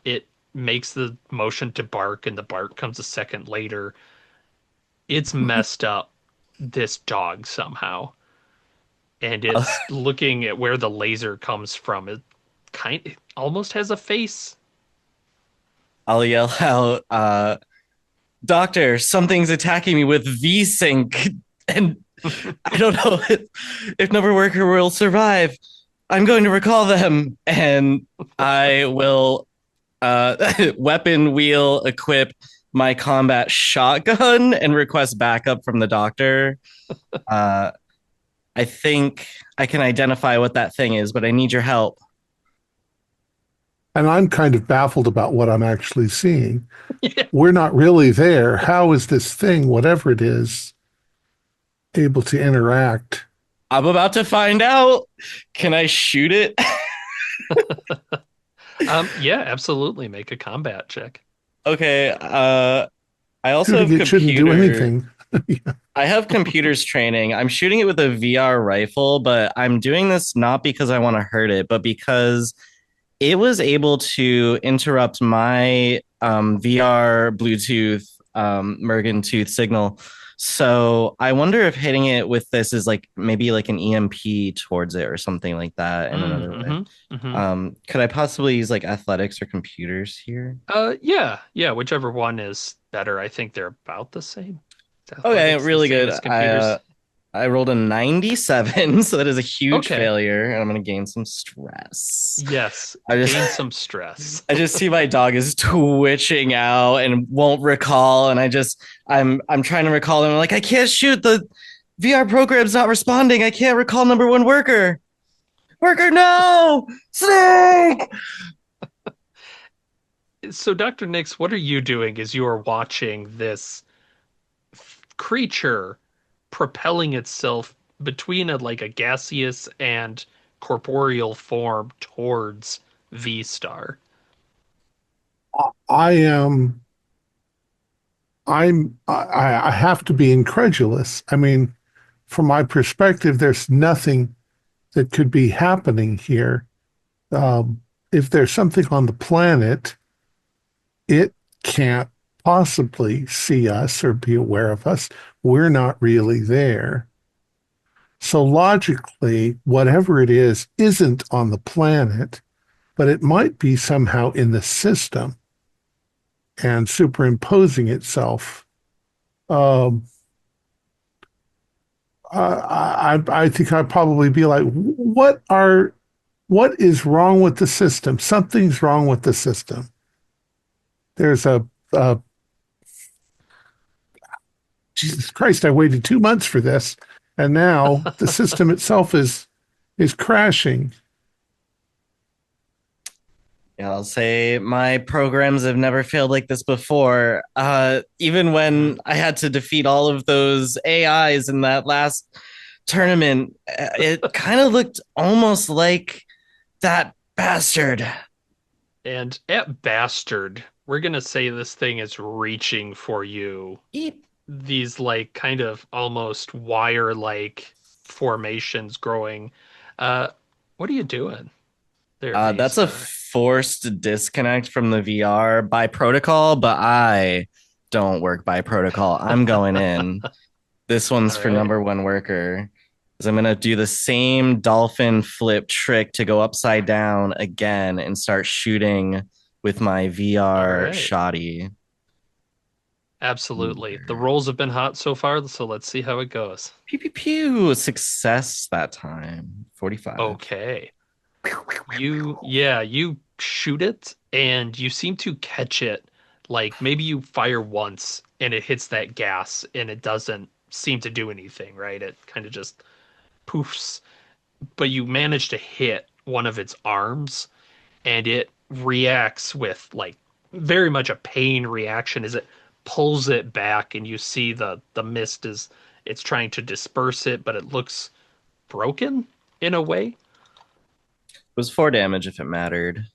it makes the motion to bark, and the bark comes a second later. It's messed up this dog somehow. And it's looking at where the laser comes from. It almost has a face. I'll yell out, "Doctor, something's attacking me with V-Sync, and I don't know if number worker will survive. I'm going to recall them." And I will weapon wheel equip my combat shotgun and request backup from the doctor. I think I can identify what that thing is, but I need your help. And I'm kind of baffled about what I'm actually seeing. Yeah. We're not really there. How is this thing, whatever it is, able to interact? I'm about to find out. Can I shoot it? Yeah, absolutely. Make a combat check. Okay. I also have Shooting it shouldn't do anything. I have computers training. I'm shooting it with a VR rifle, but I'm doing this not because I want to hurt it, but because it was able to interrupt my VR Bluetooth Mergen tooth signal. So I wonder if hitting it with this is like maybe like an EMP towards it or something like that in another way. Could I possibly use like athletics or computers here? Yeah, whichever one is better. I think they're about the same. Okay, Athletics, the really same good. as computers. I rolled a 97, so that is a huge Okay. failure, and I'm going to gain some stress. Yes, I just- gain some stress. I just see my dog is twitching out and won't recall, and I'm trying to recall him. I'm like, I can't shoot. The VR program's not responding. I can't recall number one worker. Worker, no! Snake! So, Dr. Nix, what are you doing as you are watching this creature propelling itself between like a gaseous and corporeal form towards V-Star? I have to be incredulous. I mean, from my perspective, there's nothing that could be happening here. If there's something on the planet, it can't possibly see us or be aware of us. We're not really there. So logically, whatever it is isn't on the planet. but it might be somehow in the system and superimposing itself. Um, I think I'd probably be like, what is wrong with the system? Something's wrong with the system. There's a Jesus Christ, I waited 2 months for this, and now the system itself is crashing. Yeah, I'll say my programs have never failed like this before. Even when I had to defeat all of those AIs in that last tournament, it kind of looked almost like that bastard. And at bastard, we're gonna say this thing is reaching for you. Eep. These like kind of almost wire-like formations growing. Uh, what are you doing there, That's a V-Star? forced disconnect from the VR by protocol, but I don't work by protocol. I'm going in. This one's All for right. number one worker. Is I'm gonna do the same dolphin flip trick to go upside down again and start shooting with my VR All right. shoddy. Absolutely. The rolls have been hot so far, so let's see how it goes. Pew pew pew. Success that time. 45. Okay. You shoot it and you seem to catch it. Like maybe you fire once and it hits that gas and it doesn't seem to do anything, right? It kind of just poofs. But you manage to hit one of its arms and it reacts with like very much a pain reaction as it pulls it back and you see the mist is it's trying to disperse it, but it looks broken in a way. It was 4 damage if it mattered.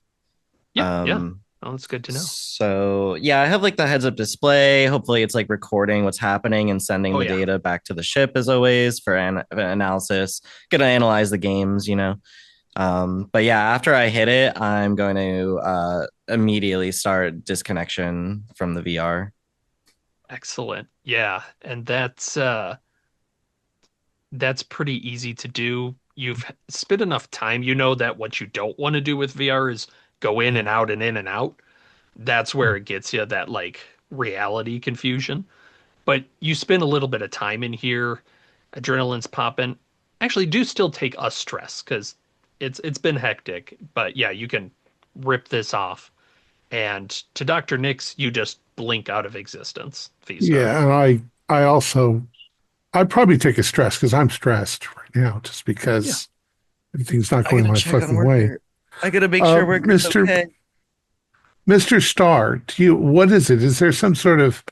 Yeah. Oh, that's good to know. So yeah, I have like the heads up display. Hopefully it's like recording what's happening and sending Oh, the yeah. data back to the ship as always for analysis. Gonna analyze the games, you know. But yeah, after I hit it, I'm going to immediately start disconnection from the VR. Excellent. Yeah, and that's pretty easy to do. You've spent enough time, you know that what you don't want to do with VR is go in and out and in and out. That's where it gets you that like reality confusion. But you spend a little bit of time in here, adrenaline's popping. Actually, do still take a stress because it's been hectic. But yeah, you can rip this off. And to Dr. Nix, you just blink out of existence, V-Star. Yeah, and I'd probably take a stress because I'm stressed right now, just because everything's not going my fucking way. I gotta make sure worker's Mr. okay. Mr. Starr, what is it? Is there some sort of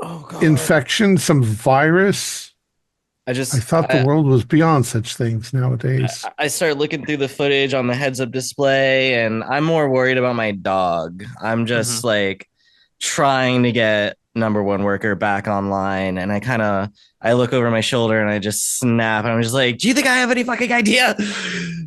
Oh god. infection, some virus? I I thought the world was beyond such things nowadays. I start looking through the footage on the heads up display and I'm more worried about my dog. I'm just like trying to get number one worker back online and I look over my shoulder and I just snap and I'm just like, do you think I have any fucking idea?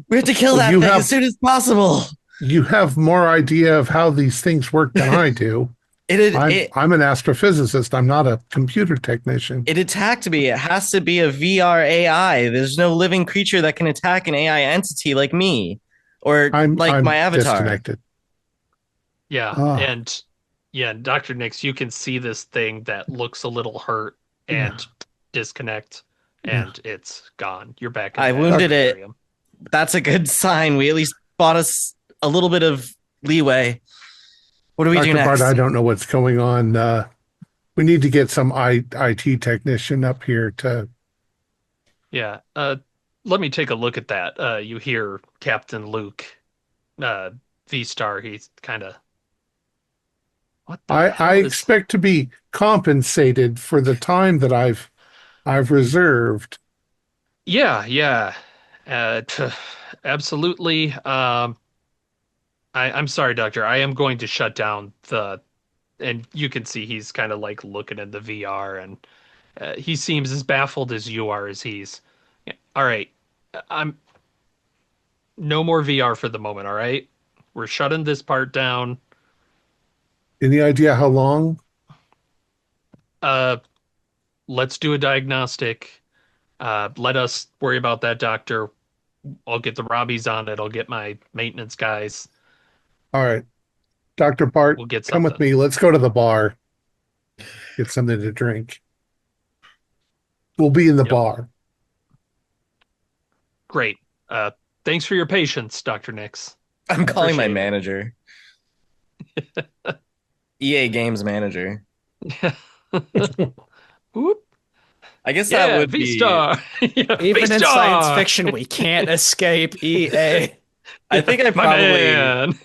We have to kill that thing as soon as possible. You have more idea of how these things work than I do. I'm an astrophysicist. I'm not a computer technician. It attacked me. It has to be a VR AI. There's no living creature that can attack an AI entity like me or I'm my avatar. Disconnected. Yeah, and yeah, Dr. Nix, you can see this thing that looks a little hurt and disconnect, and it's gone. You're back. I wounded it. That's a good sign. We at least bought us a little bit of leeway. What do we do next? Bart, I don't know what's going on. We need to get some IT technician up here to. Yeah. Let me take a look at that. You hear Captain Luke, V-Star. He's kind of. What the I expect to be compensated for the time that I've reserved. Yeah. Absolutely. I'm sorry, Doctor. I am going to shut down and you can see he's kind of like looking at the VR, and he seems as baffled as you are. Yeah, all right. I'm no more VR for the moment. All right, we're shutting this part down. Any idea how long? Let's do a diagnostic. Let us worry about that, Doctor. I'll get the Robbies on it. I'll get my maintenance guys. All right, Dr. Bart, We'll get come with something. me. Let's go to the bar. Get something to drink. We'll be in the Yep. bar. Great. Uh, Thanks for your patience, Dr. Nix. I'm calling my Appreciate it. manager. EA Games manager. Whoop. I guess that Yeah, would V be. Star. Yeah, Even in V-Star! science fiction, we can't escape EA. I think I My probably man.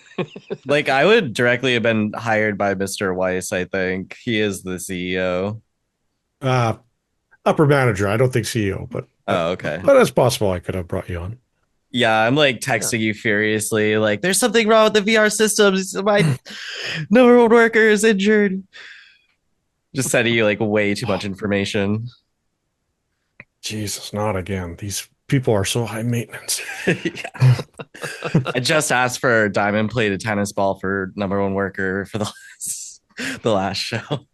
like I would directly have been hired by Mr. Weiss, I think. He is the CEO. Uh, upper manager. I don't think CEO, Oh, okay. but it's possible I could have brought you on. Yeah, I'm like texting you furiously, like, there's something wrong with the VR systems. My number one worker is injured. Just sending you like way too much information. Jesus, not again. These people are so high maintenance. Yeah. I just asked for a diamond plated tennis ball for number one worker for the last show.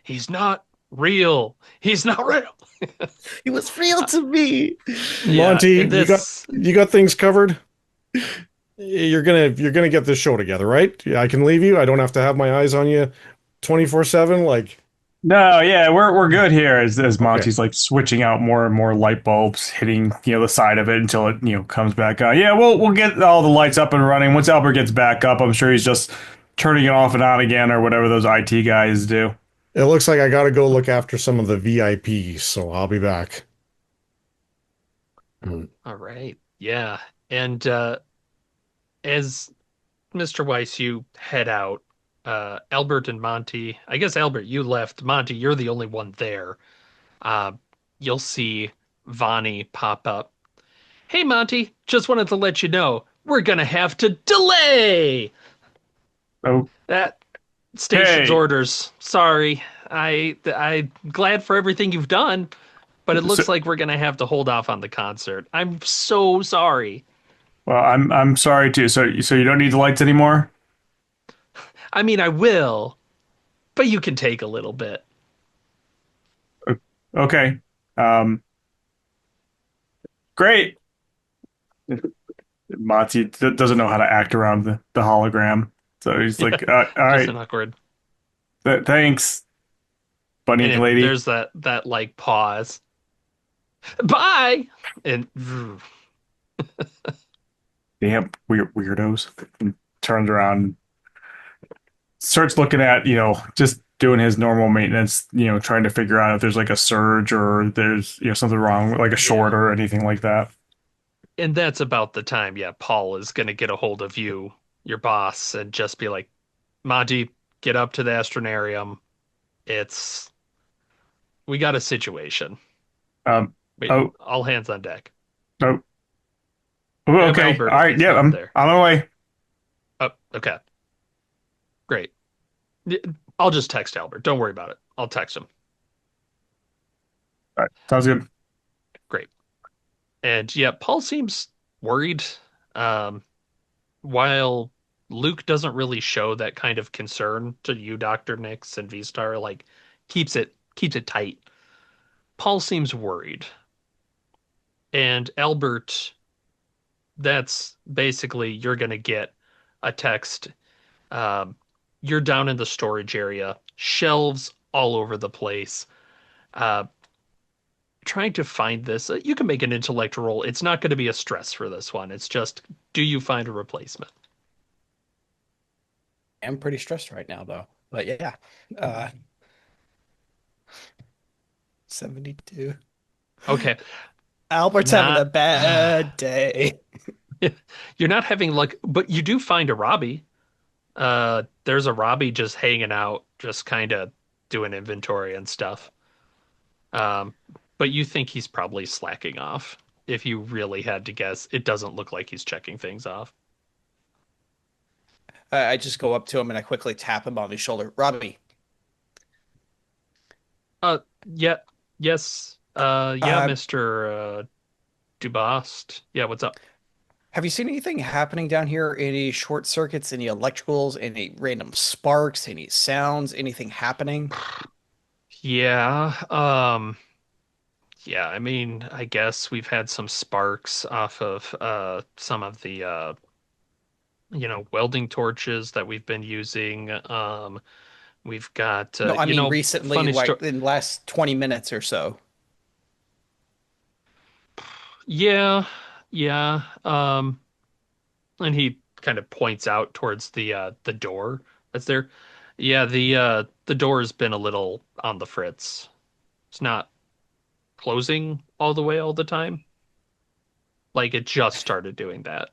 He's not real. He's not real. He was real to me. Monty, and this, you got things covered. You're gonna get this show together, right? I can leave you. I don't have to have my eyes on you 24/7. Like, No, yeah, we're good here as Okay. Monty's like switching out more and more light bulbs, hitting the side of it until it comes back on. Yeah, we'll get all the lights up and running. Once Albert gets back up, I'm sure he's just turning it off and on again or whatever those IT guys do. it looks like I gotta go look after some of the VIPs, so I'll be back. all right. Yeah. And as Mr. Weiss, you head out, Albert and Monty, I guess Albert, you left. Monty, you're the only one there. Uh, you'll see Vonnie pop up. Hey, Monty, just wanted to let you know we're gonna have to delay Oh, that station's hey. orders. Sorry, I'm glad for everything you've done, but it looks So, like we're gonna have to hold off on the concert. I'm so sorry. well, I'm sorry too. So you don't need the lights anymore? I mean, I will, but you can take a little bit. Okay. Um, great. Monty doesn't know how to act around the hologram, so he's Yeah, like, "All just right, an awkward. thanks, bunny And lady." there's that like pause. Bye. And Damn weirdos. And turns around, starts looking at just doing his normal maintenance, trying to figure out if there's like a surge or there's something wrong, like a short yeah. or anything like that. And that's about the time, yeah, Paul is gonna get a hold of you, your boss, and just be like, Monty, get up to the astronarium. It's we got a situation. Um. Wait, Oh. all hands on deck. Oh. Have Okay. Albert All if right. he's Yeah. not I'm there. on my way. Oh, okay. Great. I'll just text Albert. Don't worry about it. I'll text him. All right. Sounds good. Great. And yeah, Paul seems worried. Um, while Luke doesn't really show that kind of concern to you, Dr. Nix and V-Star, like keeps it tight. Paul seems worried. And Albert, that's basically you're gonna get a text. Um, you're down in the storage area, shelves all over the place. Uh, Trying to find this. You can make an intellect roll. It's not going to be a stress for this one. It's just, do you find a replacement? I'm pretty stressed right now, though. But yeah, 72. Okay, Albert's having a not. bad day. You're not having luck, but you do find a Robbie. There's a Robbie just hanging out, just kind of doing inventory and stuff. Um, but you think he's probably slacking off. If you really had to guess, it doesn't look like he's checking things off. I just go up to him and I quickly tap him on his shoulder. Robbie, Yeah, yes, yeah, uh, Mr. Dubast. Yeah, what's up? have you seen anything happening down here? Any short circuits, any electricals, any random sparks, any sounds, anything happening? Yeah, Yeah, I mean, I guess we've had some sparks off of some of the welding torches that we've been using. We've got No, I mean recently, funny story. like in the last 20 minutes or so. Yeah, yeah. And he kind of points out towards the door that's there. Yeah, the door has been a little on the fritz. It's not closing all the way all the time. Like it just started doing that.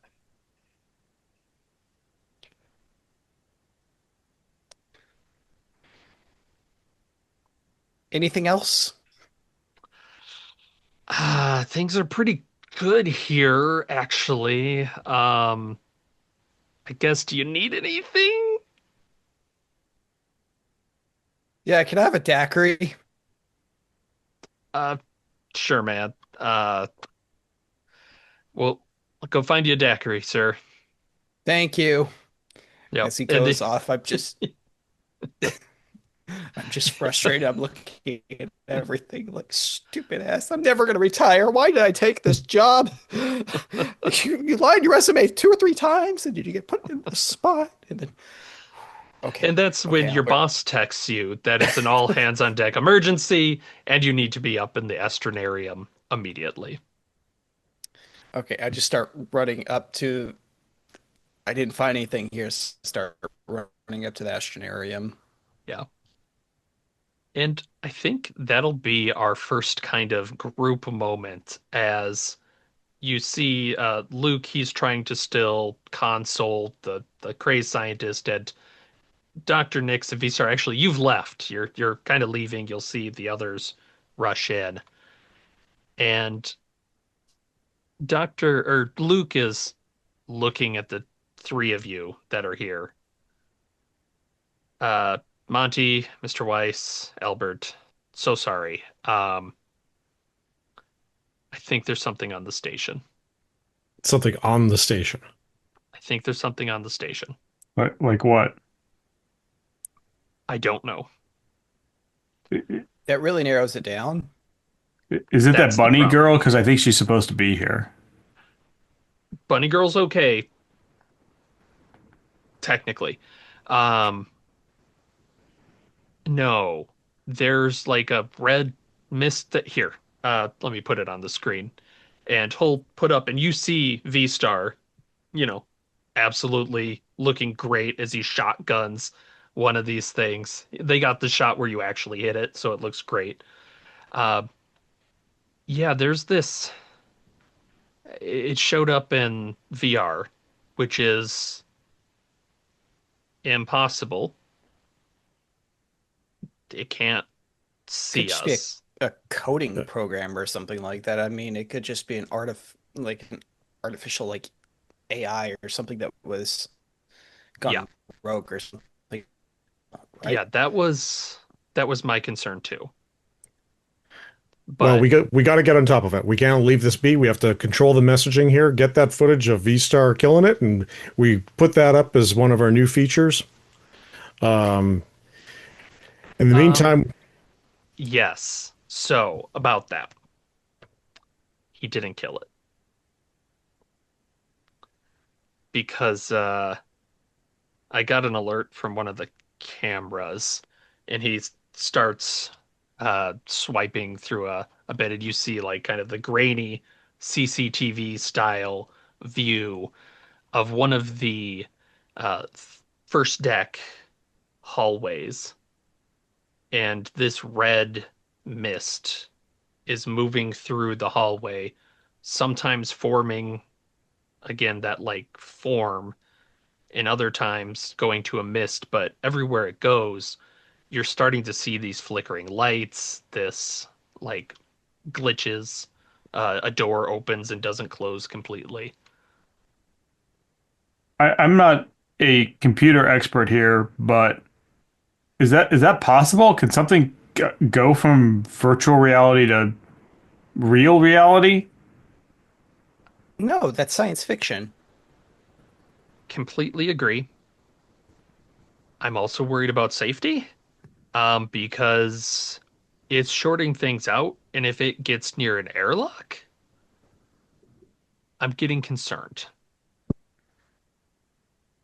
Anything else? Things are pretty good here, actually. I guess, do you need anything? Yeah, can I have a daiquiri? Uh, sure, man. Well, I'll go find you a daiquiri, sir. Thank you. Yep. As he And goes off, I'm just frustrated. I'm looking at everything like stupid ass. I'm never gonna retire. Why did I take this job? You lied your resume 2 or 3 times, and did you get put in the spot? And then okay, and that's when okay, your boss texts you that it's an all hands on deck emergency and you need to be up in the astronarium immediately. okay. I just start running up to. I didn't find anything here. Start running up to the astronarium. Yeah. And I think that'll be our first kind of group moment as you see Luke, he's trying to still console the crazed scientist, and Dr. Nix and Visar, actually you've left. You're kind of leaving. You'll see the others rush in. And Dr. or Luke is looking at the three of you that are here. Uh Monty, Mr. Weiss, Albert, so sorry. I think there's something on the station. Something on the station. I think there's something on the station. Like what? I don't know. That really narrows it down. Is it that That's the bunny problem. girl? Because I think she's supposed to be here. Bunny Girl's okay, technically. Um, no, there's like a red mist that here. Let me put it on the screen, and he'll put up, and you see V Star, you know, absolutely looking great as he shotguns one of these things. They got the shot where you actually hit it, so it looks great. Uh, yeah, there's this. It showed up in VR, which is impossible. It can't Could see just be us. a coding program or something like that. I mean, it could just be an artificial like AI or something that was Yeah, gone rogue or something, yeah, right? that was my concern too. Well, But we got to get on top of it. We can't leave this be. We have to control the messaging here, get that footage of V-Star killing it, and we put that up as one of our new features. Um, in the um, meantime, yes. So about that, he didn't kill it because I got an alert from one of the cameras, and he starts swiping through a bit, and you see like kind of the grainy CCTV style view of one of the uh, first deck hallways, and this red mist is moving through the hallway, sometimes forming again that like form, and other times going to a mist, but everywhere it goes, you're starting to see these flickering lights, this like glitches. A door opens and doesn't close completely. I'm not a computer expert here, but is that possible? Can something go from virtual reality to real reality? No, that's science fiction. Completely agree. I'm also worried about safety, because it's shorting things out And if it gets near an airlock, I'm getting concerned.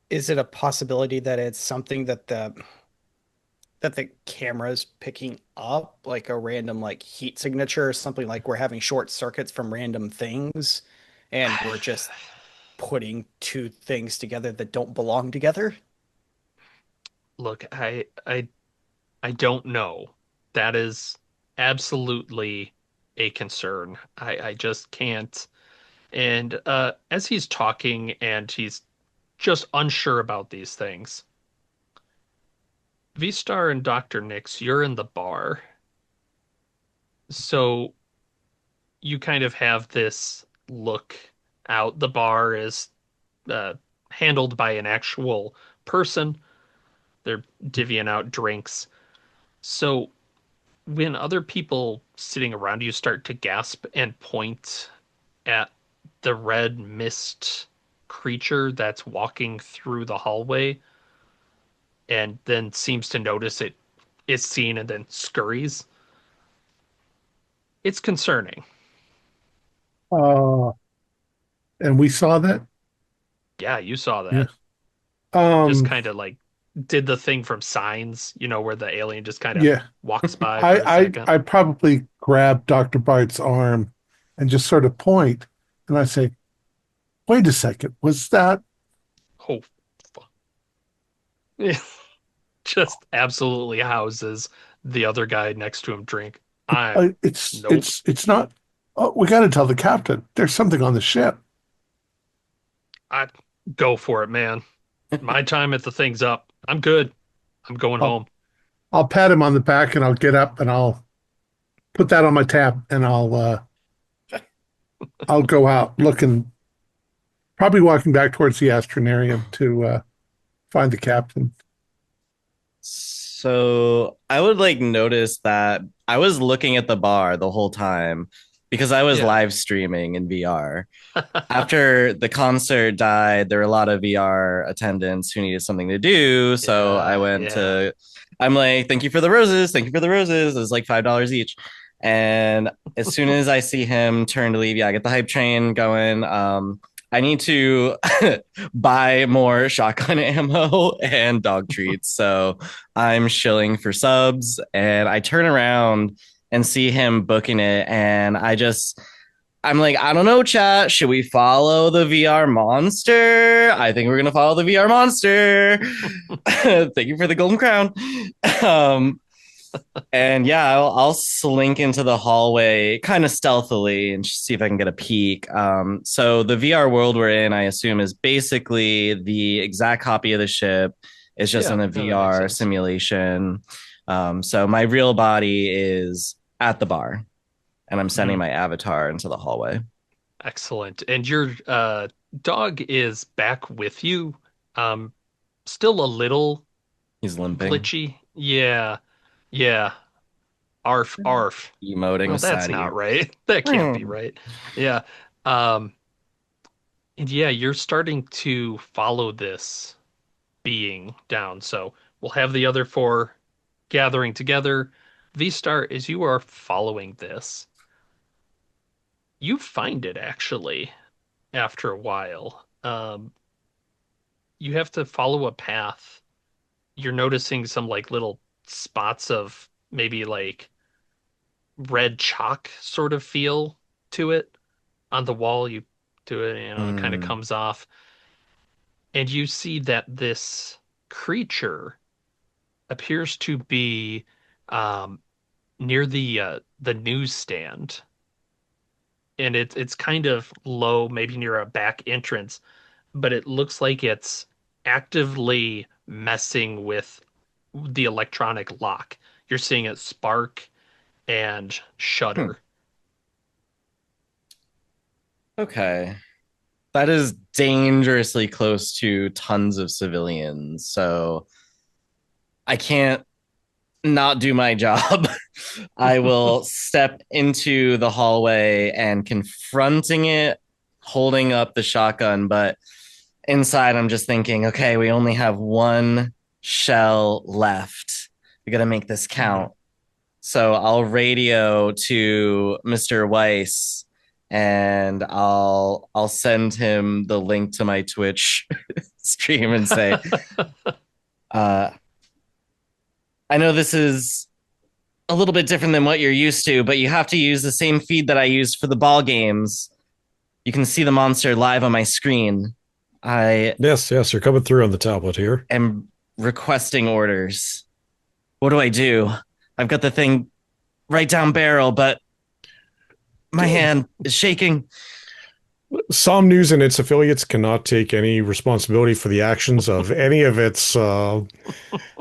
Is it a possibility that it's something that the camera's picking up, like a random like heat signature or something, like we're having short circuits from random things and we're just putting two things together that don't belong together? Look, I don't know. That is absolutely a concern. I just can't. And as he's talking and he's just unsure about these things, V-Star and Dr. Nix, you're in the bar. So you kind of have this look out. The bar is uh, handled by an actual person. They're divvying out drinks. So when other people sitting around you start to gasp and point at the red mist creature that's walking through the hallway and then seems to notice it is seen and then scurries, it's concerning. Uh, and we saw that. Yeah, you saw Yeah. that. Just Um, kind of like did the thing from Signs, where the alien just kind of yeah. walks by for a I second. I probably grab Dr. Bart's arm and just sort of point, and I say, "Wait a second, was that?" Oh, fuck. Yeah. Just absolutely houses the other guy next to him drink. It's Nope. it's not. Oh, we got to tell the captain. There's something on the ship. I go for it, man. My time at the thing's up. I'm good. I'm going I'll home. I'll pat him on the back and I'll get up and I'll put that on my tab and I'll go out looking, probably walking back towards the astronarium to find the captain. So I would like notice that I was looking at the bar the whole time because I was Yeah. live streaming in VR. After the concert died, there were a lot of VR attendants who needed something to do. So I went to, I'm like, thank you for the roses. Thank you for the roses. It was like $5 each. And as soon as I see him turn to leave, yeah, I get the hype train going. I need to buy more shotgun ammo and dog treats. So I'm shilling for subs and I turn around and see him booking it. And I'm like, I don't know, chat. Should we follow the VR monster? I think we're going to follow the VR monster. Thank you for the golden crown. Um, and yeah, I'll slink into the hallway kind of stealthily and see if I can get a peek. So the VR world we're in, I assume, is basically the exact copy of the ship. It's just in a VR simulation. So my real body is at the bar, and I'm sending my avatar into the hallway. Excellent. And your dog is back with you. Still a little He's limping, glitchy. Yeah. Yeah. Arf, arf. emoting. Well, that's not right. That can't be right. Yeah. And yeah, you're starting to follow this being down. So we'll have the other four gathering together. V-Star, as you are following this, you find it actually after a while. You have to follow a path. You're noticing some like little spots of maybe like red chalk sort of feel to it on the wall. You do it, it kind of comes off. And you see that this creature appears to be near the newsstand. And it's kind of low, maybe near a back entrance, but it looks like it's actively messing with the electronic lock. You're seeing it spark and shudder. Okay. That is dangerously close to tons of civilians. So I can't not do my job. I will step into the hallway and confronting it, holding up the shotgun. But inside, I'm just thinking, okay, we only have one shell left. We got to make this count. So I'll radio to Mr. Weiss and I'll send him the link to my Twitch stream and say, I know this is a little bit different than what you're used to, but you have to use the same feed that I used for the ball games. You can see the monster live on my screen. Yes, you're coming through on the tablet here. Am requesting orders. What do I do? I've got the thing right down barrel, but my hand is shaking. Som News and its affiliates cannot take any responsibility for the actions of any of its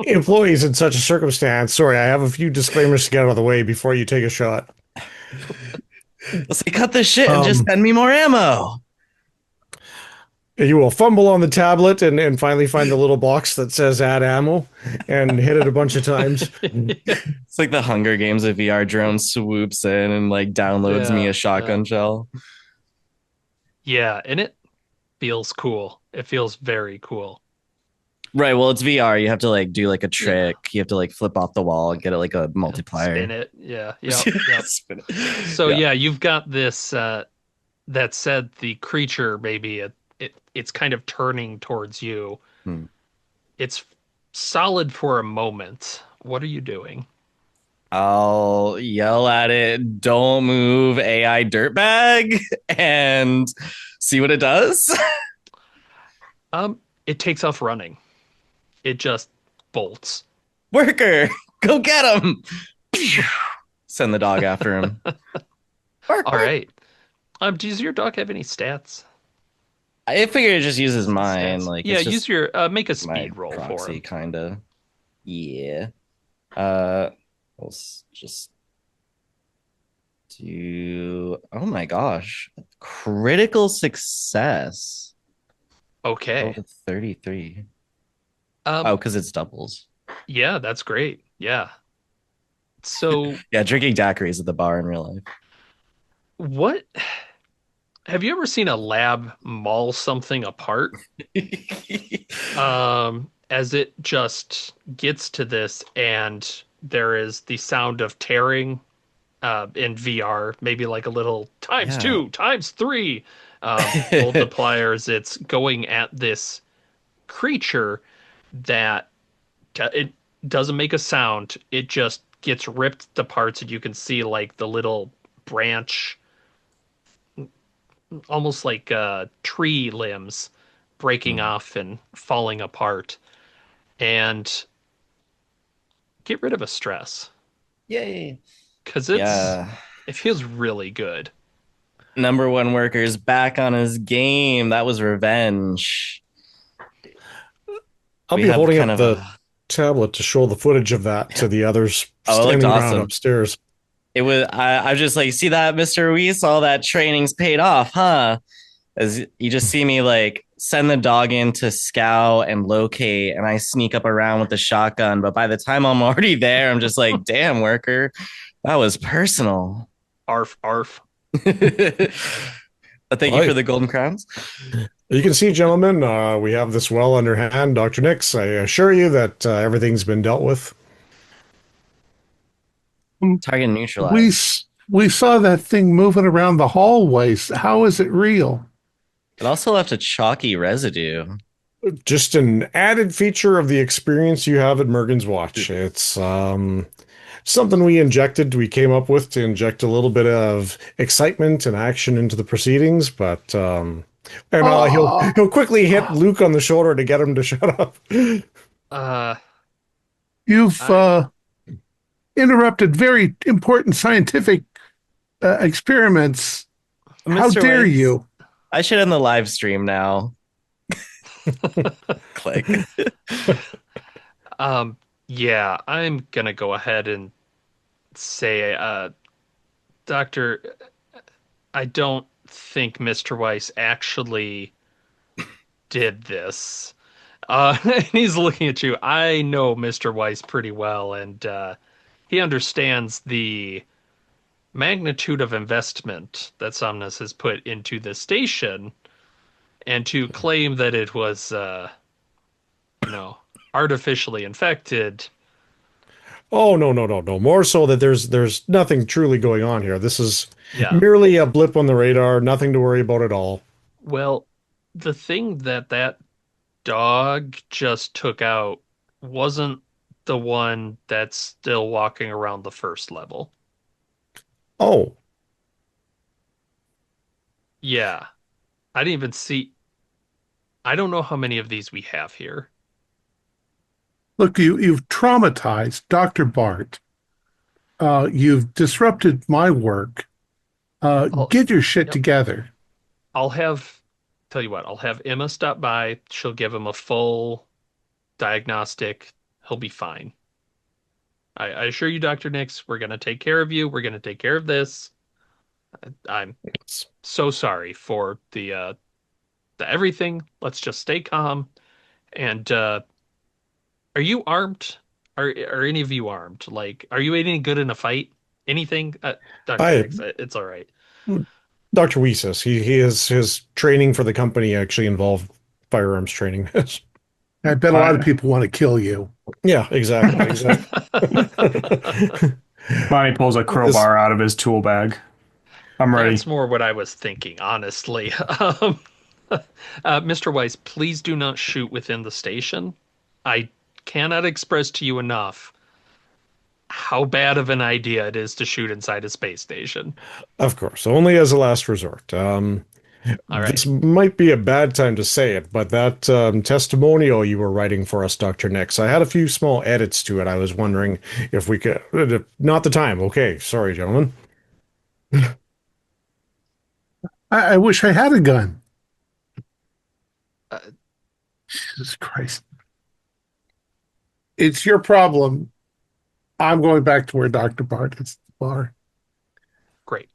employees in such a circumstance. Sorry, I have a few disclaimers to get out of the way before you take a shot. Let's say cut this shit and just send me more ammo. You will fumble on the tablet and finally find the little box that says add ammo and hit it a bunch of times. It's like the Hunger Games of VR drone swoops in and like downloads me a shotgun shell. Yeah, and it feels cool. It feels very cool. Right, well, it's VR. You have to like do like a trick. You have to like flip off the wall and get it like a multiplier. Spin it. Yeah. Yep. Spin it. So yeah, you've got this that said the creature maybe it's kind of turning towards you. It's solid for a moment. What are you doing? I'll yell at it, don't move, AI dirtbag, and see what it does. It takes off running. It just bolts. Worker, go get him. Send the dog after him. All right. Does your dog have any stats? I figured it just uses mine. Like, yeah, it's just use your make a speed my roll proxy, for him. kind of. Yeah. We'll just do. Oh my gosh, critical success. Okay. 33. Oh, because it's doubles. Yeah, that's great. Yeah. So yeah, drinking daiquiris at the bar in real life. What? Have you ever seen a lab maul something apart? As it just gets to this, and there is the sound of tearing in VR, maybe like a little times 2, times 3 multipliers. It's going at this creature that it doesn't make a sound. It just gets ripped to parts, and you can see like the little branch, almost like tree limbs breaking off and falling apart. And get rid of a stress. Yay. Because it feels really good. Number one worker's back on his game. That was revenge. I'll be holding up the tablet to show the footage of that to the others standing around upstairs. It was. I was just like, see that, Mr. Weiss? All that training's paid off, huh? As you just see me like send the dog in to scout and locate, and I sneak up around with the shotgun. But by the time I'm already there, I'm just like, damn, worker, that was personal. Arf, arf. Thank you for the golden crowns. You can see, gentlemen, we have this well under hand. Dr. Nix, I assure you that everything's been dealt with. Target neutralized. We saw that thing moving around the hallways. How is it real? It also left a chalky residue. Just an added feature of the experience you have at Mergen's Watch. It's something we came up with to inject a little bit of excitement and action into the proceedings, but he'll quickly hit Luke on the shoulder to get him to shut up. You've interrupted very important scientific experiments. How dare you? I should end the live stream now. Click. Yeah, I'm gonna go ahead and say, Doctor, I don't think Mr. Weiss actually did this. And he's looking at you. I know Mr. Weiss pretty well, and he understands the magnitude of investment that Somnus has put into the station, and to claim that it was, artificially infected. Oh, no, no, no, no. More so that there's nothing truly going on here. This is Yeah. merely a blip on the radar, nothing to worry about at all. Well, the thing that dog just took out wasn't the one that's still walking around the first level. Oh, Yeah. I didn't even see. I don't know how many of these we have here. Look, you've traumatized Dr. Bart. You've disrupted my work. I'll, Get your shit yep. together. I'll have, tell you what, I'll have Emma stop by. She'll give him a full diagnostic. He'll be fine. I assure you, Dr. Nix, we're going to take care of you. We're going to take care of this. I'm so sorry for the everything. Let's just stay calm. And are you armed? Are any of you armed? Like, are you any good in a fight? Anything? Dr. I Nix, it's all right. Dr. Weesus, he is his training for the company actually involved firearms training. I bet a lot of Fine. people want to kill you. Yeah, exactly, exactly. Bonnie pulls a This- crowbar out of his tool bag. I'm ready. That's more what I was thinking, honestly. Mr. Weiss, please do not shoot within the station. I cannot express to you enough how bad of an idea it is to shoot inside a space station. of course, only as a last resort. All right. This might be a bad time to say it, but that testimonial you were writing for us, Dr. Nix, I had a few small edits to it. I was wondering if we could. Not the time. Okay, sorry, gentlemen. I wish I had a gun. Uh, Jesus Christ. It's your problem. I'm going back to where Dr. Bart is at the bar. Great.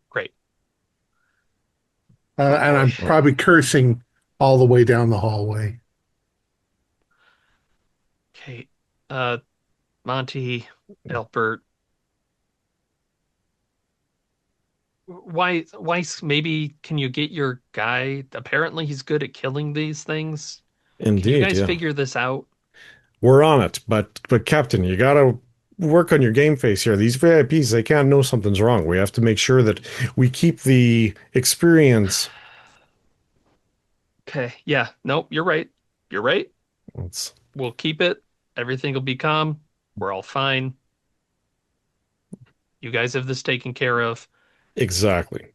Great. And I'm Boy. probably cursing all the way down the hallway. Okay. Monty, Albert, Weiss, maybe can you get your guy? Apparently he's good at killing these things. Can you Indeed, guys yeah. figure this out? We're on it, but Captain, you gotta work on your game face here. These VIPs, they can't know something's wrong. We have to make sure that we keep the experience. Okay. Yeah. Nope. You're right. You're right. It's We'll keep it. Everything will be calm. We're all fine. You guys have this taken care of. exactly.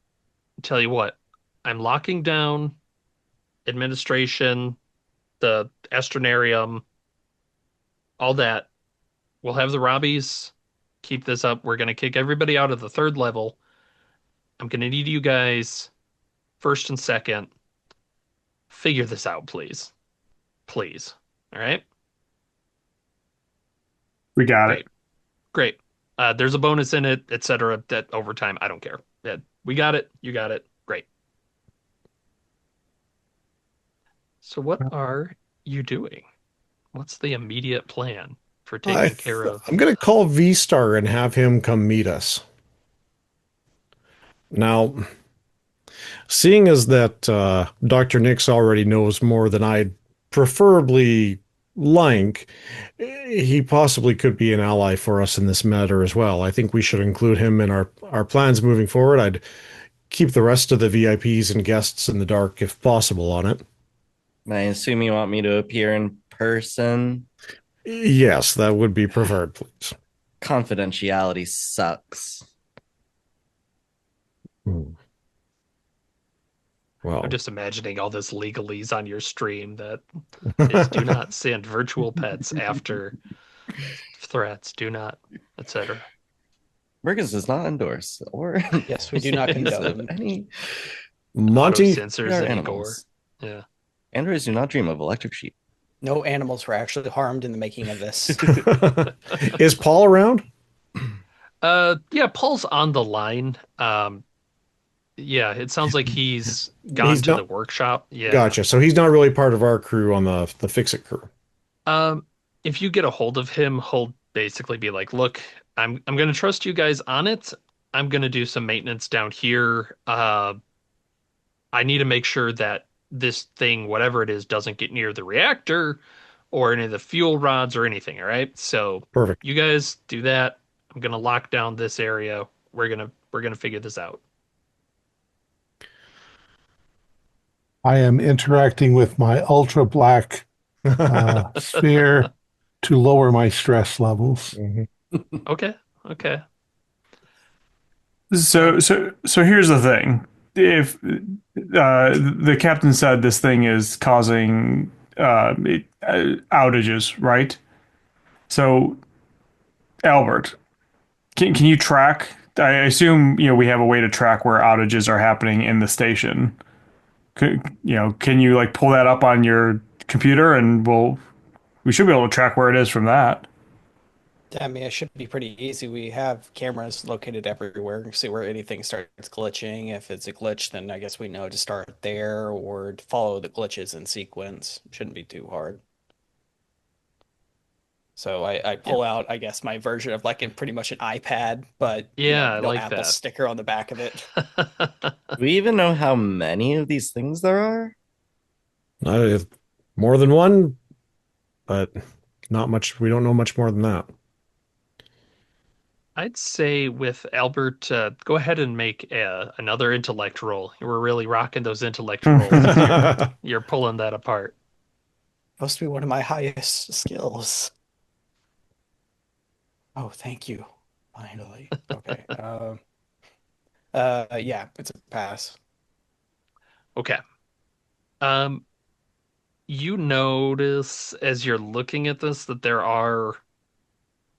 Tell you what, I'm locking down administration, the astronarium, all that. We'll have the Robbies keep this up. We're going to kick everybody out of the third level. I'm going to need you guys, first and second, figure this out, please. Please. All right? We got Great. it. Great. There's a bonus in it, etc. That overtime, I don't care. Yeah, we got it. You got it. Great. So what are you doing? What's the immediate plan for taking care of? I'm gonna call V-Star and have him come meet us. Now, seeing as that Dr. Nix already knows more than I'd preferably like, he possibly could be an ally for us in this matter as well. I think we should include him in our plans moving forward. I'd keep the rest of the VIPs and guests in the dark if possible on it. I assume you want me to appear in person. Yes, that would be preferred, please. Confidentiality sucks. Hmm. Well, I'm just imagining all this legalese on your stream that is do not send virtual pets after threats, do not, etc. Mergen does not endorse or Yes, we do not use of condone. any Auto Monty, censors they are any gore. animals. Yeah. Androids do not dream of electric sheep. No animals were actually harmed in the making of this. is Paul around? Yeah, Paul's on the line. Yeah, it sounds like he's gone He's to not- the workshop. Yeah. Gotcha. So he's not really part of our crew on the Fix It crew. If you get a hold of him, he'll basically be like, "Look, I'm gonna trust you guys on it. I'm gonna do some maintenance down here. I need to make sure that this thing, whatever it is, doesn't get near the reactor, or any of the fuel rods or anything. All right. So Perfect. you guys do that. I'm gonna lock down this area. We're gonna figure this out. I am interacting with my ultra black sphere to lower my stress levels. Mhm. Okay. Okay. So here's the thing. If the captain said this thing is causing outages, right? So Albert, can you track? I assume we have a way to track where outages are happening in the station. Can you like pull that up on your computer and we should be able to track where it is from that. I mean, it should be pretty easy. We have cameras located everywhere. You see where anything starts glitching. If it's a glitch, then I guess we know to start there or to follow the glitches in sequence. Shouldn't be too hard. So I pull out, I guess, my version of like pretty much an iPad, but Yeah, I no like Apple that. sticker on the back of it. Do we even know how many of these things there are? More than one, but not much. We don't know much more than that. I'd say with Albert, go ahead and make another intellect roll. We're really rocking those intellect rolls as you're pulling that apart. Supposed to be one of my highest skills. Oh, thank you. Finally. Okay. Yeah, it's a pass. Okay. Um, you notice as you're looking at this that there are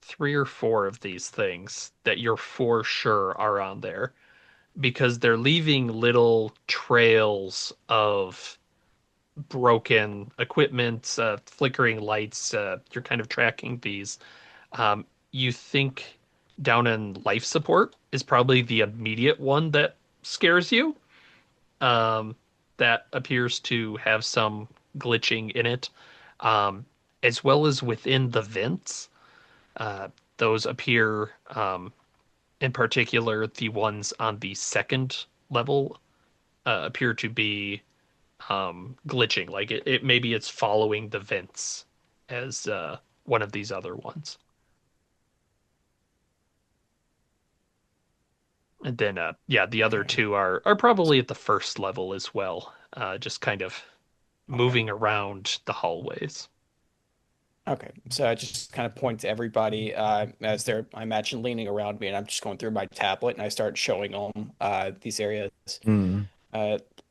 3 or 4 of these things that you're for sure are on there because they're leaving little trails of broken equipment, flickering lights. You're kind of tracking these. You think down in life support is probably the immediate one that scares you. Um, that appears to have some glitching in it, um, as well as within the vents. Uh, those appear, in particular, the ones on the second level appear to be glitching. Like it maybe it's following the vents as one of these other ones. And then yeah, the other Okay. two are probably at the first level as well. Just kind of Okay. moving around the hallways. Okay. So I just kind of point to everybody as they're, I imagine, leaning around me, and I'm just going through my tablet and I start showing them these areas. Hmm.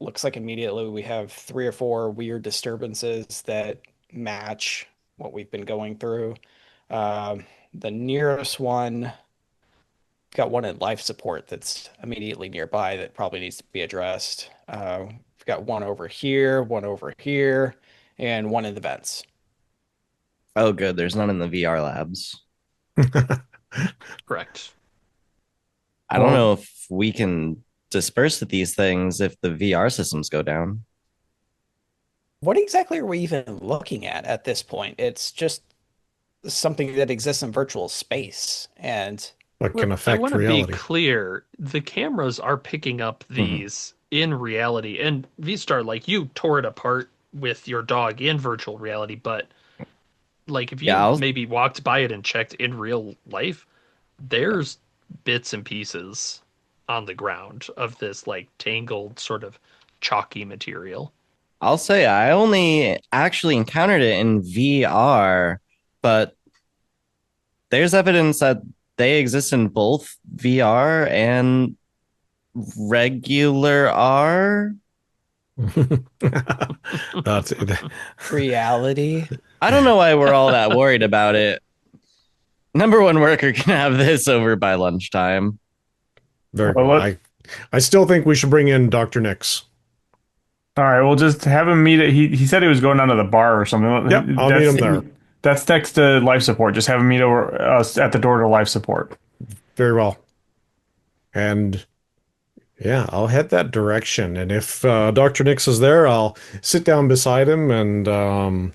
Looks like immediately we have 3 or 4 weird disturbances that match what we've been going through. The nearest one got one in life support that's immediately nearby that probably needs to be addressed. We've got one over here, and one in the vents. Oh, good. There's none in the VR labs. Correct. I don't know if we can disperse these things if the VR systems go down. What exactly are we even looking at this point? It's just something that exists in virtual space, and What Well, can I affect want to be reality? clear. The cameras are picking up these in reality. And V-Star, like you tore it apart with your dog in virtual reality, but like if Yeah, you maybe walked by it and checked in real life, there's bits and pieces on the ground of this like tangled sort of chalky material. I'll say I only actually encountered it in VR, but there's evidence that they exist in both VR and regular R. That's reality. I don't know why we're all that worried about it. Number one worker can have this over by lunchtime. very Well, cool. I still think we should bring in Dr. Nix. All right, we'll just have him meet it. He said he was going down to the bar or something. Yep, I'll meet him there. That's next to life support. Just have him meet over us at the door to life support. Very well. And yeah, I'll head that direction. And if Dr. Nix is there, I'll sit down beside him and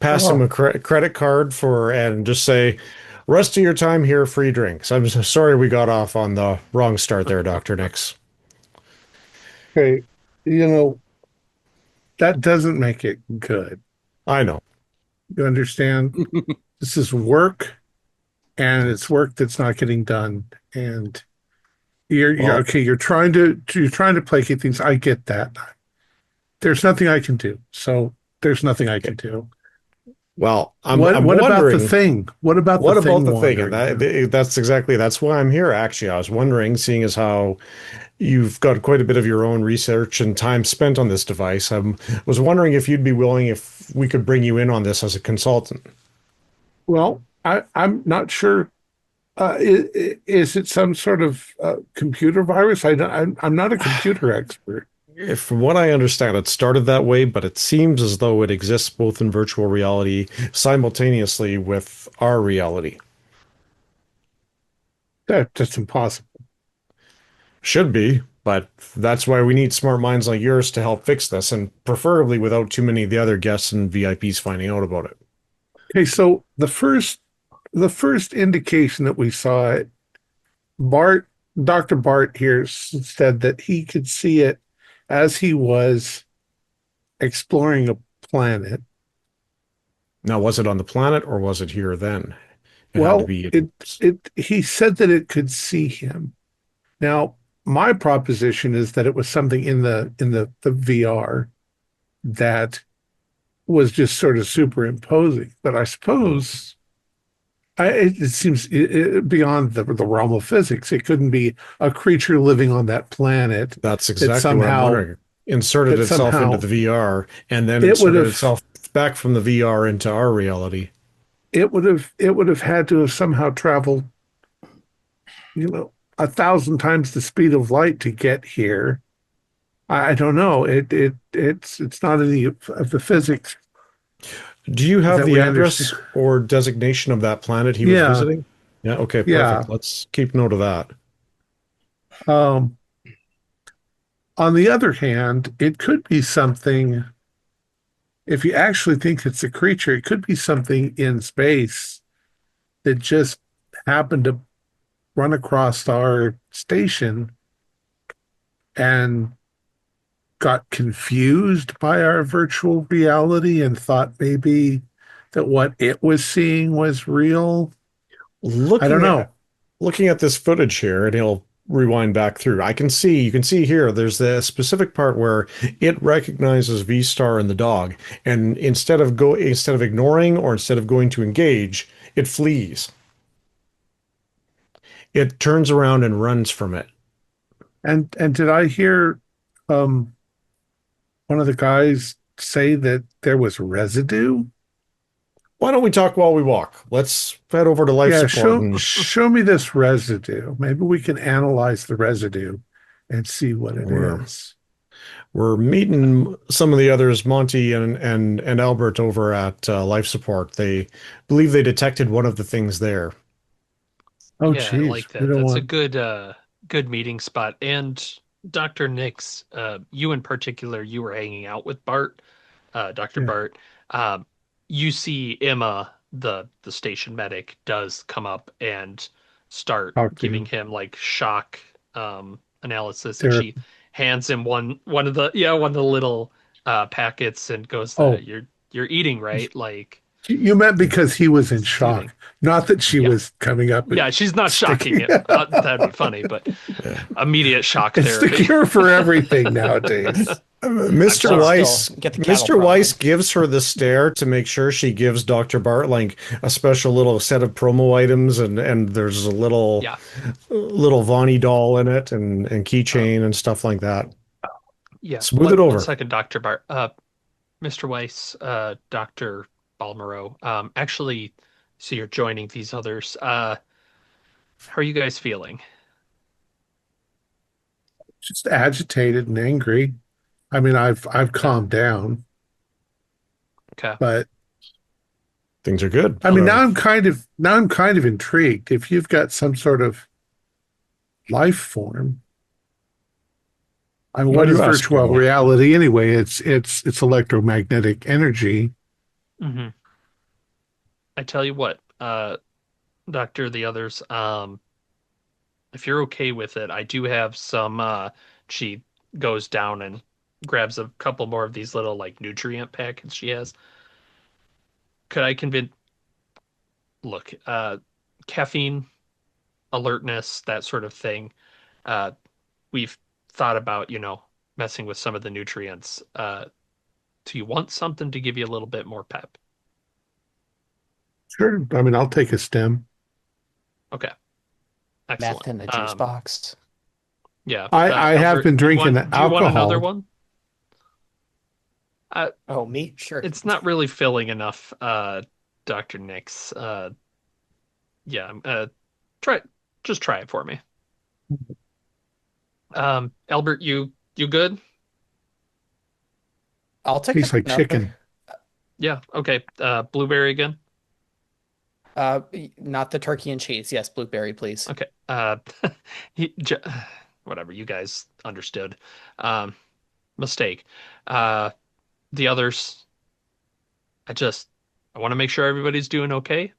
pass him a credit card and just say, rest of your time here, free drinks. I'm so sorry we got off on the wrong start there, Dr. Nix. Okay, that doesn't make it good. I know. You understand? This is work, and it's work that's not getting done. And you're Well, okay. You're trying to placate things. I get that. There's nothing I can do. So there's nothing I can do. well, I'm What about the wondering. thing? What about the What about thing the thing? And wandering here? that's why I'm here. Actually, I was wondering, seeing as how you've got quite a bit of your own research and time spent on this device, I was wondering if you'd be willing if we could bring you in on this as a consultant. Well, I'm not sure. Is it some sort of computer virus? I'm not a computer expert. If, from what I understand, it started that way, but it seems as though it exists both in virtual reality simultaneously with our reality. That's impossible. Should be, but that's why we need smart minds like yours to help fix this, and preferably without too many of the other guests and VIPs finding out about it. Okay, so the first indication that we saw it, Bart, Dr. Bart here said that he could see it as he was exploring a planet. Now, was it on the planet or was it here then? It had to Well, be. it he said that it could see him. Now, my proposition is that it was something in the VR that was just sort of superimposing. But I suppose it seems beyond the realm of physics. It couldn't be a creature living on that planet That's that exactly what I'm somehow wondering. Inserted that itself into somehow the VR and then it would inserted have itself back from the VR into our reality. it would have had to have somehow traveled, 1,000 times the speed of light to get here. I don't know. It's not any of the physics Do you have that the we understand. address or designation of that planet he was Yeah, visiting? Yeah, okay, yeah. perfect. Let's keep note of that. Um, on the other hand, it could be something, if you actually think it's a creature, it could be something in space that just happened to run across our station and got confused by our virtual reality and thought maybe that what it was seeing was real. I don't Looking know. at looking at this footage here, and he'll rewind back through. You can see here, there's the specific part where it recognizes V Star and the dog, and instead of ignoring or instead of going to engage, it flees. It turns around and runs from it. And did I hear um one of the guys say that there was residue? Why don't we talk while we walk? Let's head over to life Yeah, support show and show me this residue. Maybe we can analyze the residue and see what it we're is. we're meeting some of the others, Monty and Albert over at life support. They believe they detected one of the things there. Oh, Yeah, I geez, like we that. don't That's a want. good meeting spot. And Dr. Nix, you in particular, you were hanging out with Bart, Dr. Yeah, Bart. Um, you see Emma, the station medic, does come up and start talk to giving him. him like shock analysis, and There. she hands him one of the little packets and goes, Oh, "You're eating, right?" Like, you meant because he was in soothing. shock, not that she Yeah. was coming up and Yeah, she's not shocking sticking. him. That'd be funny, but immediate shock It's the therapy. cure for everything nowadays. I'm Mr. But sorry. still, Weiss, get the cattle Mr. Weiss prodding. gives her the stare to make sure she gives Dr. Bart like a special little set of promo items, and there's a little Yeah. little Vonnie doll in it and Um, keychain and stuff like that. yeah. Smooth it One over. second, Dr. Bart. Mr. Weiss, Dr. Balmero. Actually, so you're joining these others. How are you guys feeling? Just agitated and angry. I mean, I've Okay. calmed down, Okay. but Things are good. I mean, now I'm kind of intrigued. If you've got some sort of life form, I mean, Why what do is you ask? virtual reality anyway? It's electromagnetic energy. hmm I tell you what, Doctor, the others, if you're okay with it, I do have some, she goes down and grabs a couple more of these little like nutrient packets she has. could I convince? Look, caffeine, alertness, that sort of thing. Uh, we've thought about, messing with some of the nutrients. Do you want something to give you a little bit more pep? Sure. I mean, I'll take a stem. Okay, Meth excellent. in the juice box. Yeah, I have Albert, been drinking do you want another alcohol. one? Oh, me? Sure. It's not really filling enough, Dr. Nix. Yeah, try just try it for me. Albert, you good? I'll take Tastes like another. chicken. Yeah, okay. Blueberry again. Not the turkey and cheese. Yes, blueberry, please. Okay. He, j whatever, you guys understood. Um, Mistake. Uh, the others, I just I want to make sure everybody's doing okay.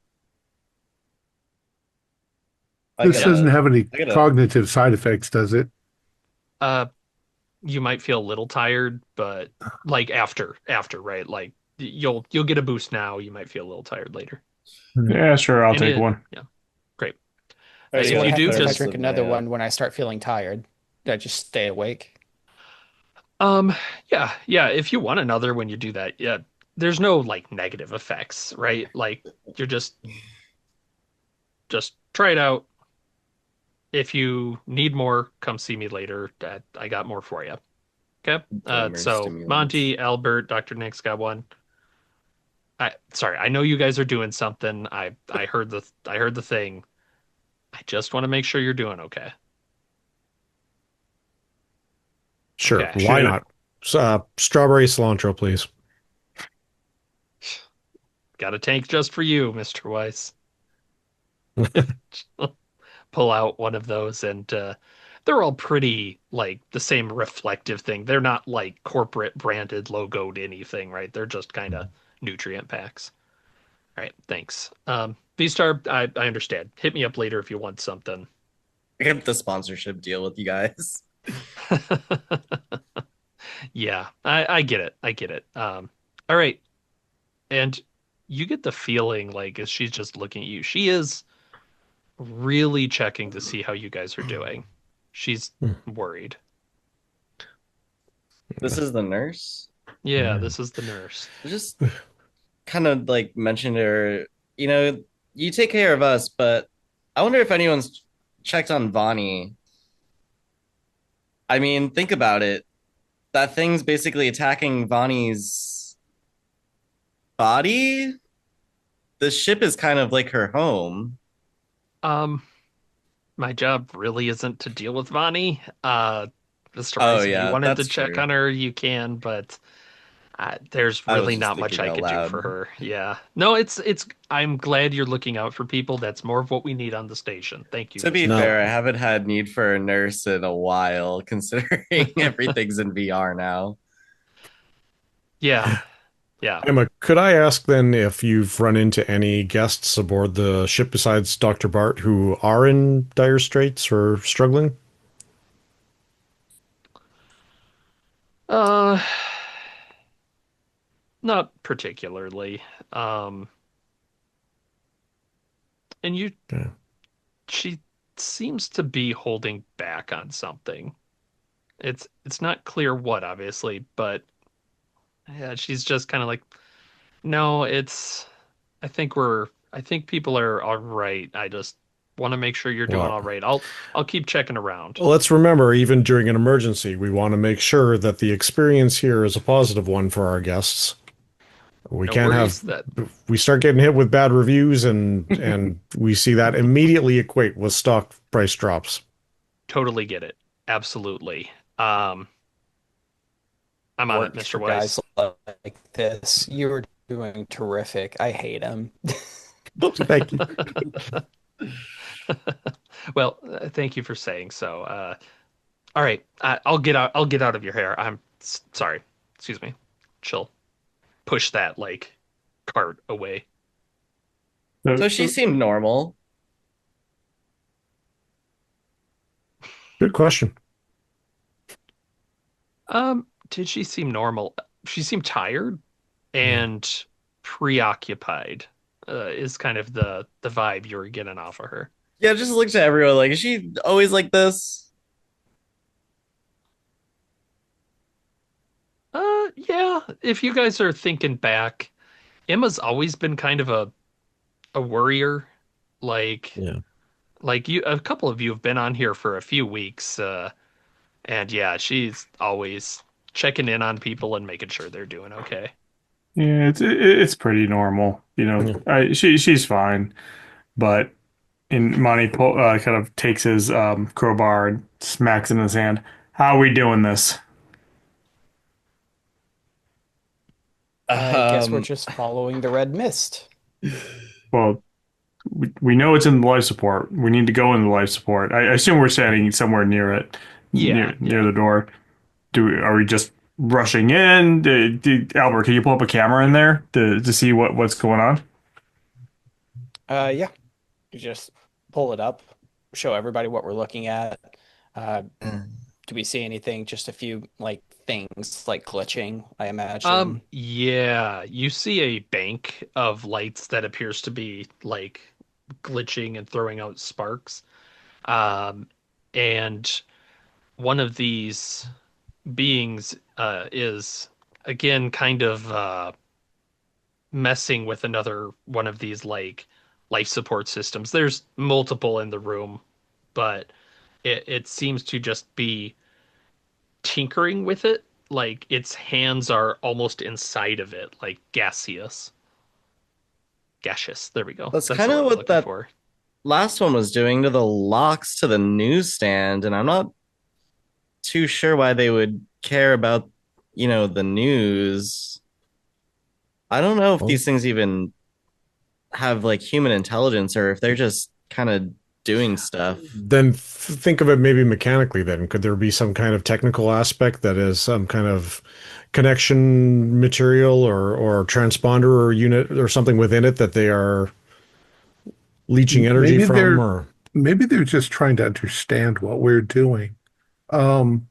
I This doesn't gotta, have any I gotta. cognitive side effects, does it? Uh, you might feel a little tired, but like after, right? Like you'll get a boost now. You might feel a little tired later. Yeah, sure. I'll And take it, one. yeah, great. I So If what you gotta do, happens if I just drink thirst another my, one when I start feeling tired? Do I just stay awake? um, yeah. If you want another when you do that, yeah, there's no like negative effects, right? Like you're just try it out. If you need more, come see me later. I got more for you. Okay. gamer So stimulants. Monty, Albert, Dr. Nick's got one. Sorry, I know you guys are doing something. I heard the thing. I just want to make sure you're doing okay. Sure, Okay. why Shit. not? Strawberry cilantro, please. Got a tank just for you, Mr. Weiss. Pull out one of those and they're all pretty like the same reflective thing. They're not like corporate branded logoed anything, right? They're just kind of nutrient packs. All right, thanks. V-Star, I understand. Hit me up later if you want something. I got the sponsorship deal with you guys. Yeah, I get it. I get it. All right. And you get the feeling like as she's just looking at you, she is really checking to see how you guys are doing. She's worried. This is the nurse. Yeah, this is the nurse. Just kind of like mentioned her, you know, you take care of us, but I wonder if anyone's checked on Vonnie. I mean, think about it. That thing's basically attacking Vonnie's body. The ship is kind of like her home. Um, my job really isn't to deal with Vonnie. Mr. Oh Rice, if you yeah, wanted to that's check true. on her, you can, but there's I was really just not much thinking I out could do for loud. her. Yeah. No, it's I'm glad you're looking out for people. That's more of what we need on the station. Thank you, To be Mr. No. fair, I haven't had need for a nurse in a while, considering everything's in VR now. Yeah. Yeah. Emma, could I ask then if you've run into any guests aboard the ship besides Dr. Bart who are in dire straits or struggling? Uh, not particularly. Um, and Yeah. she seems to be holding back on something. It's not clear what, obviously, but yeah, she's just kind of like, no, I think people are all right. I just want to make sure you're doing Well, all right. I'll keep checking around. let's remember, even during an emergency, we want to make sure that the experience here is a positive one for our guests. We No can't worries have that we start getting hit with bad reviews and we see that immediately equate with stock price drops. totally get it. Absolutely. Um, I'm on it, Work Mr. for Weiss. guys like this. You're doing terrific. I hate him. Thank you. Well, thank you for saying so. All right, I'll get out. I'll get out of your hair. Sorry. Excuse me. Chill. Push that like cart away. So she seemed normal. Good question. Did she seem normal? She seemed tired, and preoccupied. Is kind of the vibe you were getting off of her. Yeah, just looks at everyone like, is she always like this? Yeah. If you guys are thinking back, Emma's always been kind of a worrier. Like Yeah. like you, a couple of you have been on here for a few weeks, and yeah, she's always checking in on people and making sure they're doing okay. Yeah, it's pretty normal. Yeah. She's fine, but kind of takes his crowbar and smacks it in his hand. How are we doing this? I guess we're Um, just following the red mist. Well, we know it's in the life support. We need to go in the life support. I assume we're standing somewhere near it, Yeah, near yeah. the door. Are we just rushing in? Albert, can you pull up a camera in there to see what's going on? Yeah, you just pull it up, show everybody what we're looking at. Uh, do we see anything? Just a few like things like glitching, I imagine. Yeah, you see a bank of lights that appears to be like glitching and throwing out sparks. Um, and one of these beings is again kind of messing with another one of these like life support systems. There's multiple in the room, but it seems to just be tinkering with it. Like its hands are almost inside of it, like gaseous. Gaseous. There we go. that's That's the kind of word I'm what looking that for. last one was doing to the locks to the newsstand, and I'm not too sure why they would care about, the news. I don't know if Well, these things even have like human intelligence or if they're just kind of doing stuff. then think of it maybe mechanically then. Could there be some kind of technical aspect that is some kind of connection material or transponder or unit or something within it that they are leaching energy Maybe from they're or maybe they're just trying to understand what we're doing. Um,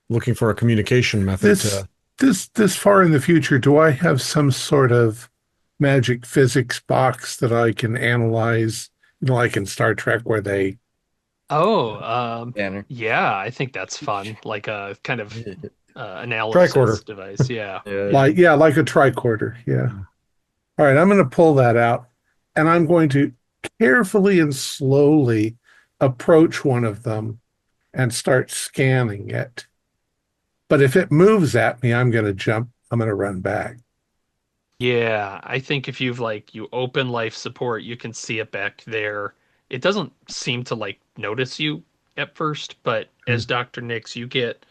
looking for a communication method this to this far in the future, do I have some sort of magic physics box that I can analyze, like in Star Trek where they Oh, Banner. yeah, I think that's fun. Like a kind of tricorder. analysis device. Yeah. Yeah. Yeah. like a tricorder. Yeah. All right, I'm going to pull that out and I'm going to carefully and slowly approach one of them and start scanning it. But if it moves at me, I'm going to jump. I'm going to run back. Yeah, I think if you've like you open life support, you can see it back there. It doesn't seem to like notice you at first, but Hmm. as Dr. Nix, you get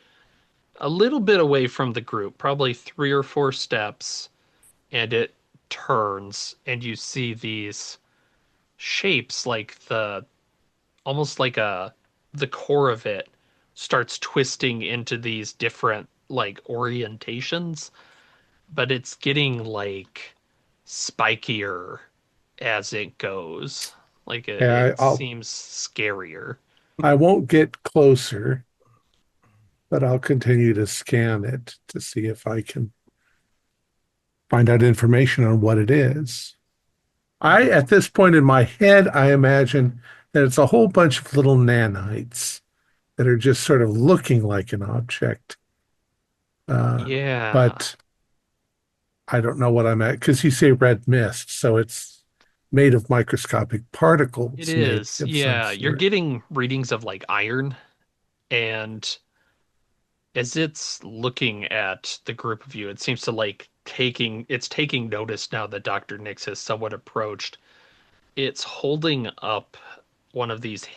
a little bit away from the group, probably 3 or 4 steps, and it turns and you see these shapes like the almost like the core of it starts twisting into these different like orientations, but it's getting like spikier as it goes. Like Yeah, it seems scarier. I won't get closer, but I'll continue to scan it to see if I can find out information on what it is. At this point in my head, I imagine that it's a whole bunch of little nanites that are just sort of looking like an object. Yeah, But I don't know what I'm at because you say red mist, so it's made of microscopic it particles, maybe is. of some Yeah, you're sort. getting readings of like iron, and as it's looking at the group of you, it seems to like taking notice now that Dr. Nix has somewhat approached. It's holding up one of these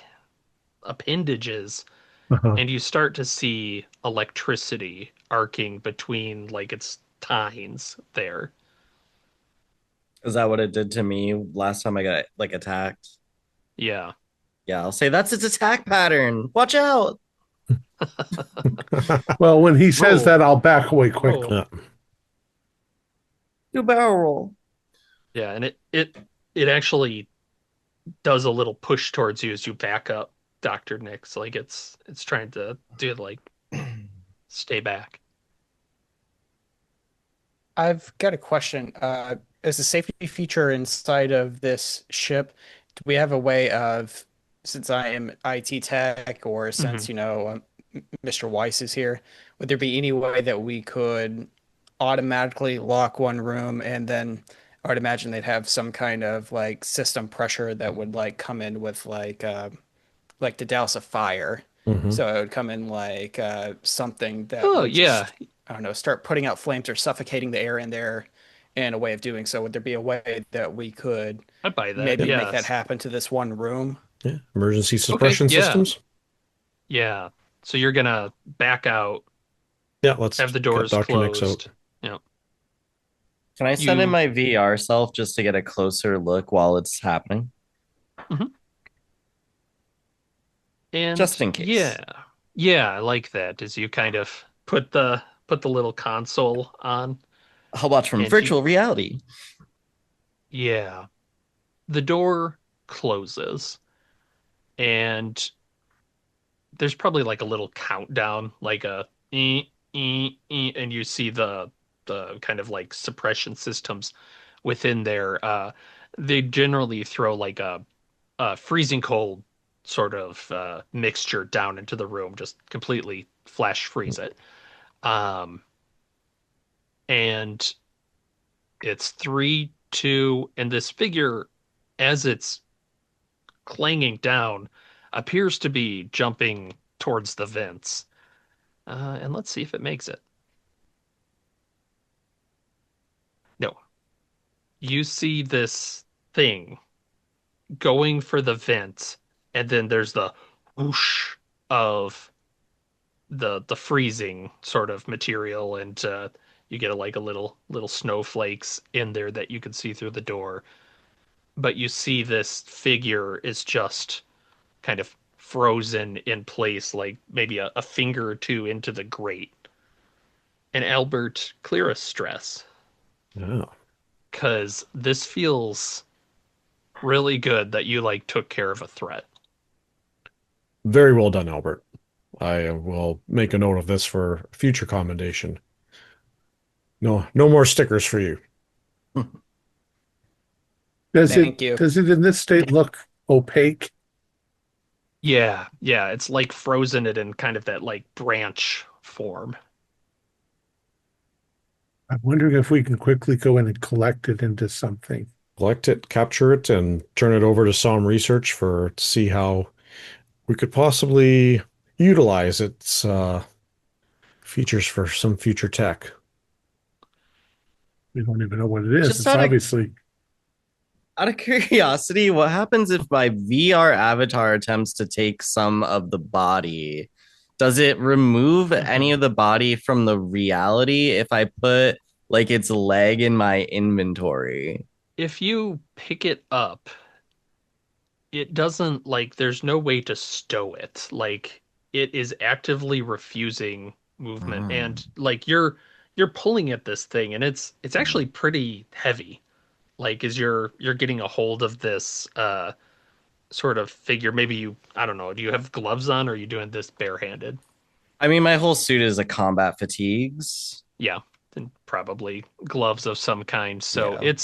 appendages, Uh-huh. and you start to see electricity arcing between like its tines there. Is that what it did to me last time I got like attacked? Yeah. Yeah, I'll say that's its attack pattern. Watch out. Well, when he says Roll. that, I'll back away quickly. Roll. Yeah. Do barrel roll. Yeah, and it actually does a little push towards you as you back up, Dr. Nix. Like it's trying to do like stay back. I've got a question. as a safety feature inside of this ship, do we have a way of, since I am IT tech, or Hmm. since, Mr. Weiss is here, would there be any way that we could automatically lock one room and then I would imagine they'd have some kind of like system pressure that would like come in with like to douse a fire. Hmm. So it would come in like something that Oh would yeah, just, I don't know, start putting out flames or suffocating the air in there and a way of doing so. Would there be a way that we could I buy that. maybe make that Yes. happen to this one room? Yeah. Emergency Okay. suppression Yeah. systems. Yeah. So you're gonna back out, Yeah, let's have the get doors Dr. Nix out. closed. You know, Can I send in you. my VR self just to get a closer look while it's happening? Mhm. Just And in case. yeah, yeah, I like that. As you kind of put the little console on, I'll watch from and you, virtual reality. yeah, the door closes, and there's probably like a little countdown, like a and you see the kind of like suppression systems within there. They generally throw like a freezing cold sort of mixture down into the room, just completely flash freeze it. Um, and it's three, two, and this figure, as it's clanging down, appears to be jumping towards the vents. And let's see if it makes it. No, you see this thing going for the vent, and then there's the whoosh of the freezing sort of material, and you get like a little snowflakes in there that you can see through the door. But you see this figure is just kind of frozen in place, like maybe a finger or two into the grate. And Albert, clear a stress, Oh, because this feels really good that you like took care of a threat. very well done, Albert. I will make a note of this for future commendation. No, no more stickers for you. Thank you. Does it in this state look opaque? Yeah, yeah, it's like frozen it in kind of that like branch form. I'm wondering if we can quickly go in and collect it into something. Collect it, capture it, and turn it over to Som Research to see how we could possibly utilize its features for some future tech. We don't even know what it is. Just It's obviously out of curiosity, what happens if my VR avatar attempts to take some of the body? Does it remove any of the body from the reality if I put like its leg in my inventory? If you pick it up, it doesn't like there's no way to stow it. Like it is actively refusing movement Mm. and like you're pulling at this thing and it's actually pretty heavy. Like as you're getting a hold of this sort of figure. Maybe you I don't know, do you have gloves on or are you doing this barehanded? I mean, my whole suit is a combat fatigues. Yeah, then probably gloves of some kind. So Yeah.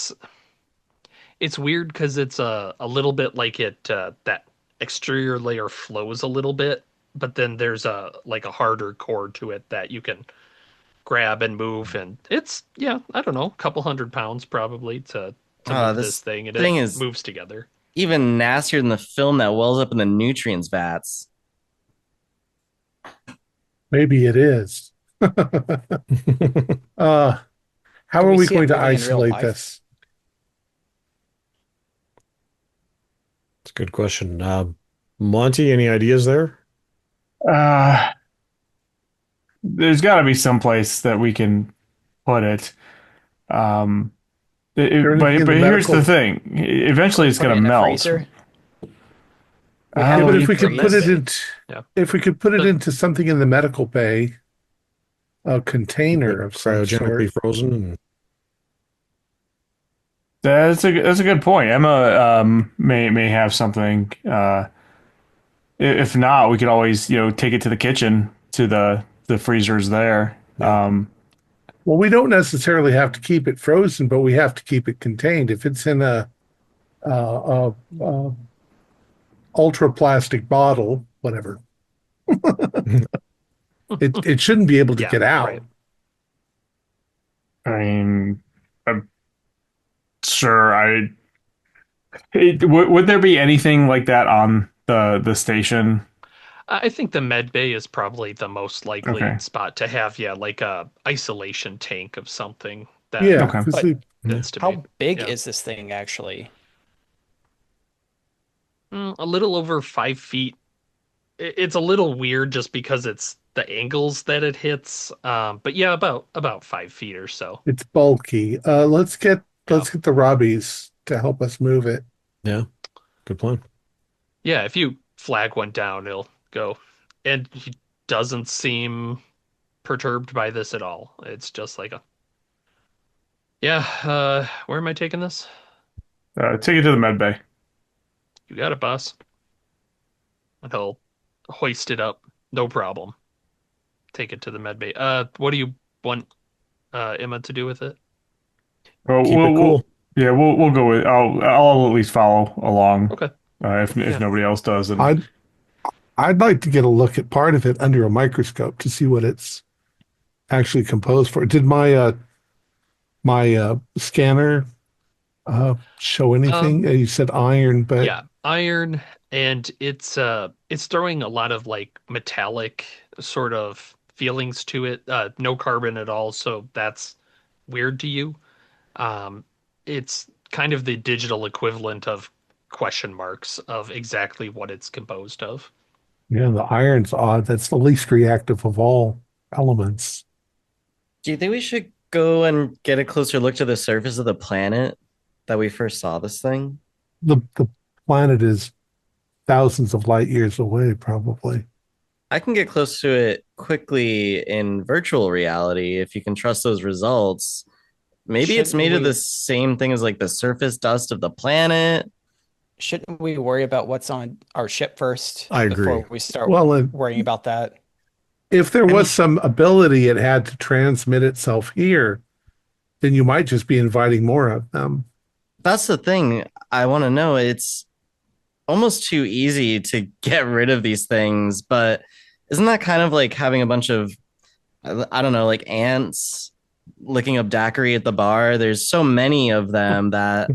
it's weird because it's a little bit like it that exterior layer flows a little bit, but then there's a like a harder core to it that you can grab and move, and it's yeah, I don't know, a couple 100 pounds probably to move this This thing, and it thing is moves together. even nastier than the film that wells up in the nutrients vats. maybe it is. uh, how Can are we we see going it to moving in real isolate life? this? It's a good question. Monty, any ideas there? Uh, there's got to be some place that we can put it. Um, There anything in but the here's medical? the thing. Eventually, it's Put going it to in a melt. freezer? We Oh, have Yeah, but it if we could put it freeze. into Yeah, if we could put it but into something in the medical bay, a Keep container it of some cryogenically sort. frozen and that's a good point. Emma may have something. If not, we could always take it to the kitchen to the freezers there. yeah. Well, we don't necessarily have to keep it frozen, but we have to keep it contained. If it's in a ultra plastic bottle, whatever, it shouldn't be able to Yeah, get out. right. I mean, I'm sure would there be anything like that on the station? I think the med bay is probably the most likely Okay. spot to have, yeah, like a isolation tank of something that Yeah, Okay. because But tends to be how big yeah. is this thing actually? A little over 5 feet. It's a little weird just because it's the angles that it hits. But yeah, about 5 feet or so. it's bulky. Yeah. Let's get the Robbies to help us move it. Yeah, good plan. Yeah, if you flag one down, it'll go. And he doesn't seem perturbed by this at all. It's just like a yeah, where am I taking this? Take it to the med bay. You got it, boss. And he'll hoist it up. No problem. Take it to the med bay. What do you want Emma to do with it? Well, Keep it cool. yeah, we'll go with. I'll at least follow along. Okay. If Yeah. nobody else does, and I'd like to get a look at part of it under a microscope to see what it's actually composed for. Did my scanner show anything? You said iron, but Yeah, iron, and it's throwing a lot of like metallic sort of feelings to it. No carbon at all, so that's weird to you. Um, it's kind of the digital equivalent of question marks of exactly what it's composed of. yeah, the iron's odd. That's the least reactive of all elements. Do you think we should go and get a closer look to the surface of the planet that we first saw this thing? The planet is thousands of light years away, probably. I can get close to it quickly in virtual reality if you can trust those results. Maybe it's Shouldn't made of we- the same thing as like the surface dust of the planet. Shouldn't we worry about what's on our ship first I agree. before we start Well, worrying about that? if there I was mean- some ability it had to transmit itself here, then you might just be inviting more of them. That's the thing I want to know. It's almost too easy to get rid of these things, but isn't that kind of like having a bunch of, I don't know, like ants licking up daiquiri at the bar? There's so many of them that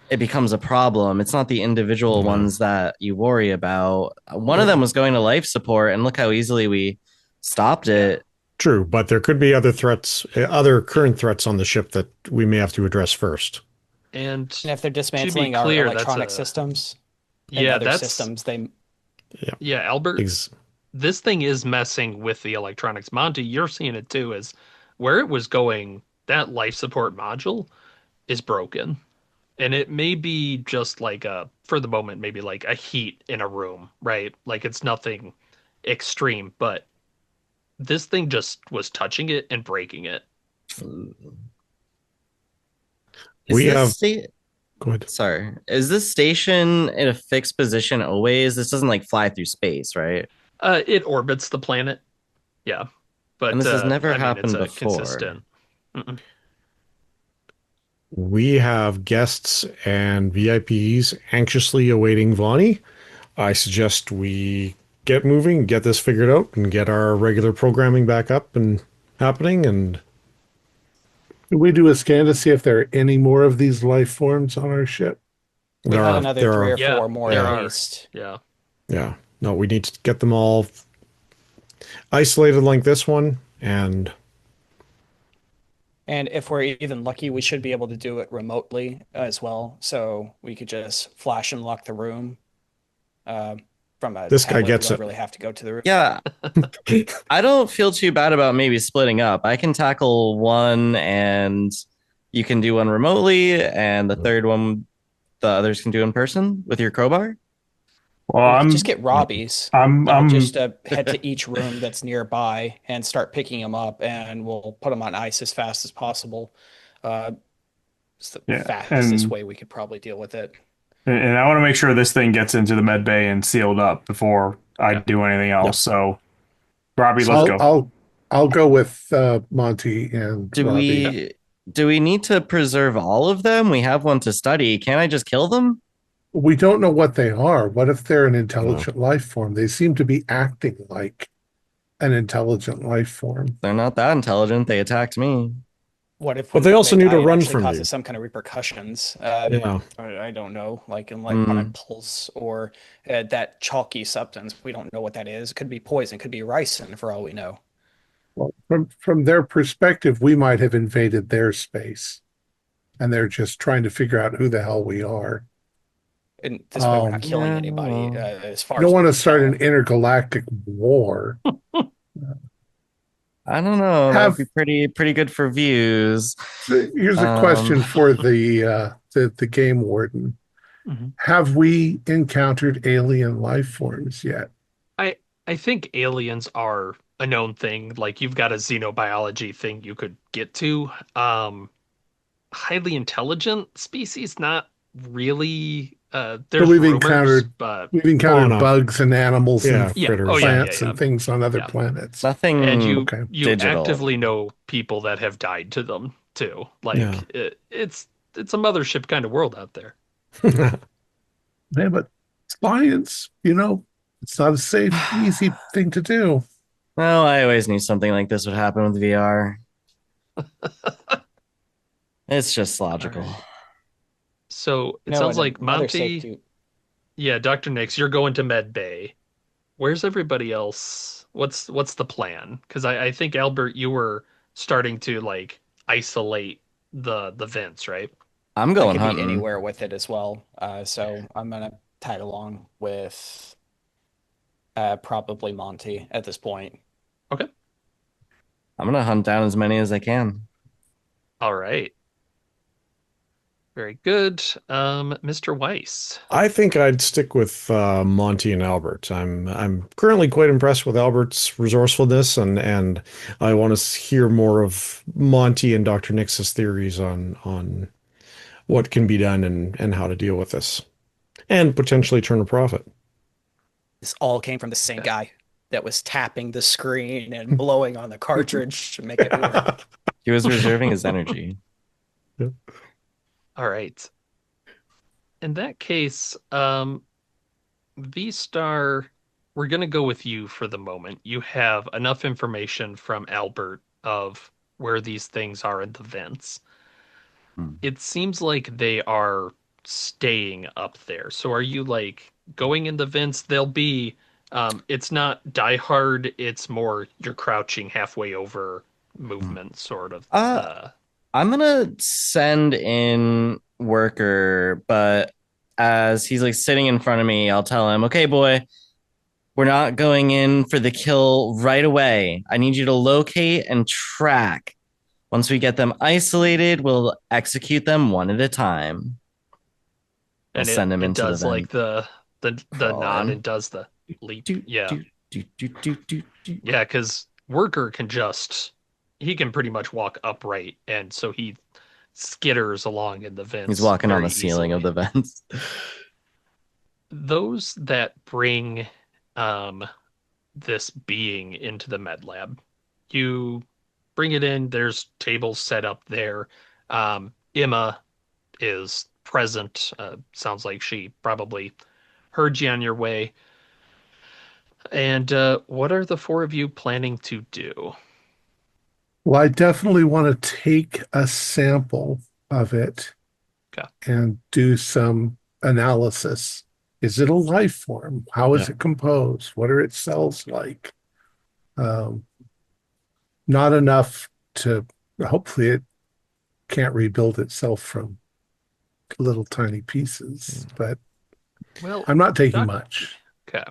it becomes a problem. It's not the individual No. ones that you worry about. One of them was going to life support, and look how easily we stopped it. True, but there could be other threats, other current threats on the ship that we may have to address first. And And if they're dismantling our clear, that's electronic a- systems and yeah, other that's systems, they yeah, Albert. Ex- This thing is messing with the electronics. Monty, you're seeing it too, is where it was going, that life support module is broken. And it may be just like for the moment, maybe like a heat in a room, right? Like it's nothing extreme, but this thing just was touching it and breaking it. We this have- sta- Go ahead. Sorry. Is this station in a fixed position always? This doesn't like fly through space, right? It orbits the planet. Yeah. But And this has never I mean, happened it's a before. consistent. Mm-mm. We have guests and VIPs anxiously awaiting Vonnie. I suggest we get moving, get this figured out, and get our regular programming back up and happening. And Did we do a scan to see if there are any more of these life forms on our ship? we there have are, another there three are, or Yeah, four more there at are. least. Yeah. yeah. No, we need to get them all isolated like this one, and And if we're even lucky, we should be able to do it remotely as well. So we could just flash and lock the room from a This guy tablet. gets We don't it. really have to go to the room. Yeah. I don't feel too bad about maybe splitting up. I can tackle one and you can do one remotely, and the third one the others can do in person with your crowbar. well, We could I'm just get Robbie's. I'm Just head to each room that's nearby and start picking them up, and we'll put them on ice as fast as possible. It's the Yeah, fastest and- way we could probably deal with it. and I want to make sure this thing gets into the med bay and sealed up before I Yeah. do anything else. Yep. So, Robbie, So let's go. I'll go with Monty and Do Robbie. we need to preserve all of them? We have one to study. Can't I just kill them? We don't know what they are. What if they're an No. intelligent life form? They seem to be acting like an intelligent life form. They're not that intelligent. They attacked me. What if But when they also they need to die, it run actually from causes you. some kind of repercussions? Yeah. I don't know, like in like on a Mm. pulse or that chalky substance. We don't know what that is. It could be poison, could be ricin for all we know. Well, from their perspective, we might have invaded their space, and they're just trying to figure out who the hell we are. And this way, we're not killing Yeah, anybody, well, as far You don't as we want to can start tell. an intergalactic war. I don't know. That would Have be pretty good for views. Here's a Um, question for the game warden. Mhm. Have we encountered alien life forms yet? I I think aliens are a known thing. Like you've got a xenobiology thing you could get to. Highly intelligent species, not really. So There's rumors, but we've On encountered a bugs and animals and yeah, yeah. Oh critters. yeah, yeah, plants yeah, and things on other yeah. planets. And nothing you Okay. you digital. actively know people that have died to them too. Yeah. Like it's a mothership kind of world out there. Yeah, but science, it's not a safe, easy thing to do. Well, I always knew something like this would happen with VR. It's just All logical. right. So it No, sounds and like another safe Monty, yeah, Dr. Nix, you're going to Med Bay. Where's everybody else? What's the plan? Because I think Albert, you were starting to like isolate the vents, right? I'm I going could be hunting. anywhere with it as well. So I'm gonna tag along with probably Monty at this point. Okay. I'm gonna hunt down as many as I can. All right. Very good. Mr. Weiss. I think I'd stick with Monty and Albert. I'm currently quite impressed with Albert's resourcefulness, and I want to hear more of Monty and Dr. Nix's theories on what can be done and how to deal with this, and potentially turn a profit. This all came from the same Okay. guy that was tapping the screen and blowing on the cartridge to make it work. He was reserving his energy. All right. In that case, V-Star, we're gonna go with you for the moment. You have enough information from Albert of where these things are in the vents. Hmm. It seems like they are staying up there. So are you like going in the vents? They'll be it's not die hard, it's more you're crouching halfway over movement sort of. Uh, I'm gonna send in worker, but as he's like sitting in front of me, I'll tell him, okay, boy, we're not going in for the kill right away. I need you to locate and track. Once we get them isolated, we'll execute them one at a time. I'll And send them it into the does like vent. the Crawl nod in. and does the leap. Do, Yeah. do, do, do, do, do, do. Yeah, because worker can just he can pretty much walk upright, and so he skitters along in the He's vents walking on very the ceiling of easily. the vents. Those that bring um this being into the med lab, you bring it in, there's tables set up there. Emma is present. Sounds like she probably heard you on your way. And what are the four of you planning to do? Well, I definitely want to take a sample of it Okay. and do some analysis. Is it a life form? How is Yeah. it composed? What are its cells like? Um, Not enough to hopefully it can't rebuild itself from little tiny pieces, but Well, I'm not taking Doc. much. Okay.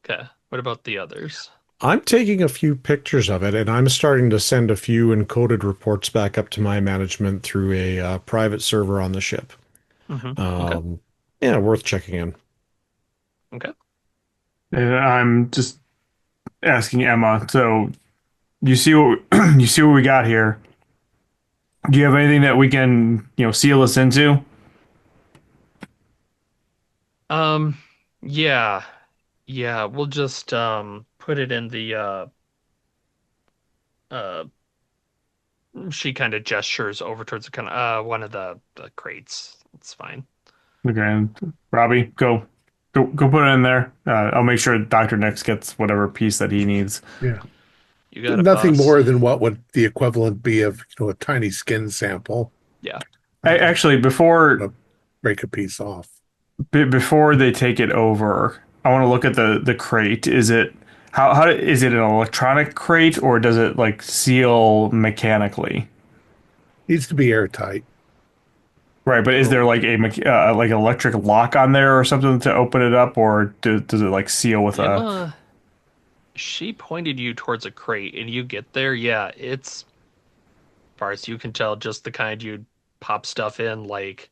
Okay. What about the others? I'm taking a few pictures of it, and I'm starting to send a few encoded reports back up to my management through a private server on the ship. Okay. Yeah, worth checking in. Okay. And I'm just asking Emma. So you see what you see what we got here. Do you have anything that we can, seal us into? Um, yeah. Yeah, we'll just put it in the uh, she kind of gestures over towards the kind of one of the crates. It's fine. Okay, and Robbie, go put it in there. I'll make sure Dr. Nix gets whatever piece that he needs. Yeah. You got it, Nothing boss. more than what would the equivalent be of, a tiny skin sample. Yeah. Actually, before Break a piece off. before they take it over, I want to look at the crate. Is it how is it an electronic crate or does it like seal mechanically? Needs to be airtight. Right, but is there like like electric lock on there or something to open it up, or does it like seal with a? Emma, she pointed you towards a crate, and you get there. Yeah, it's, as far as you can tell, just the kind you'd pop stuff in. Like,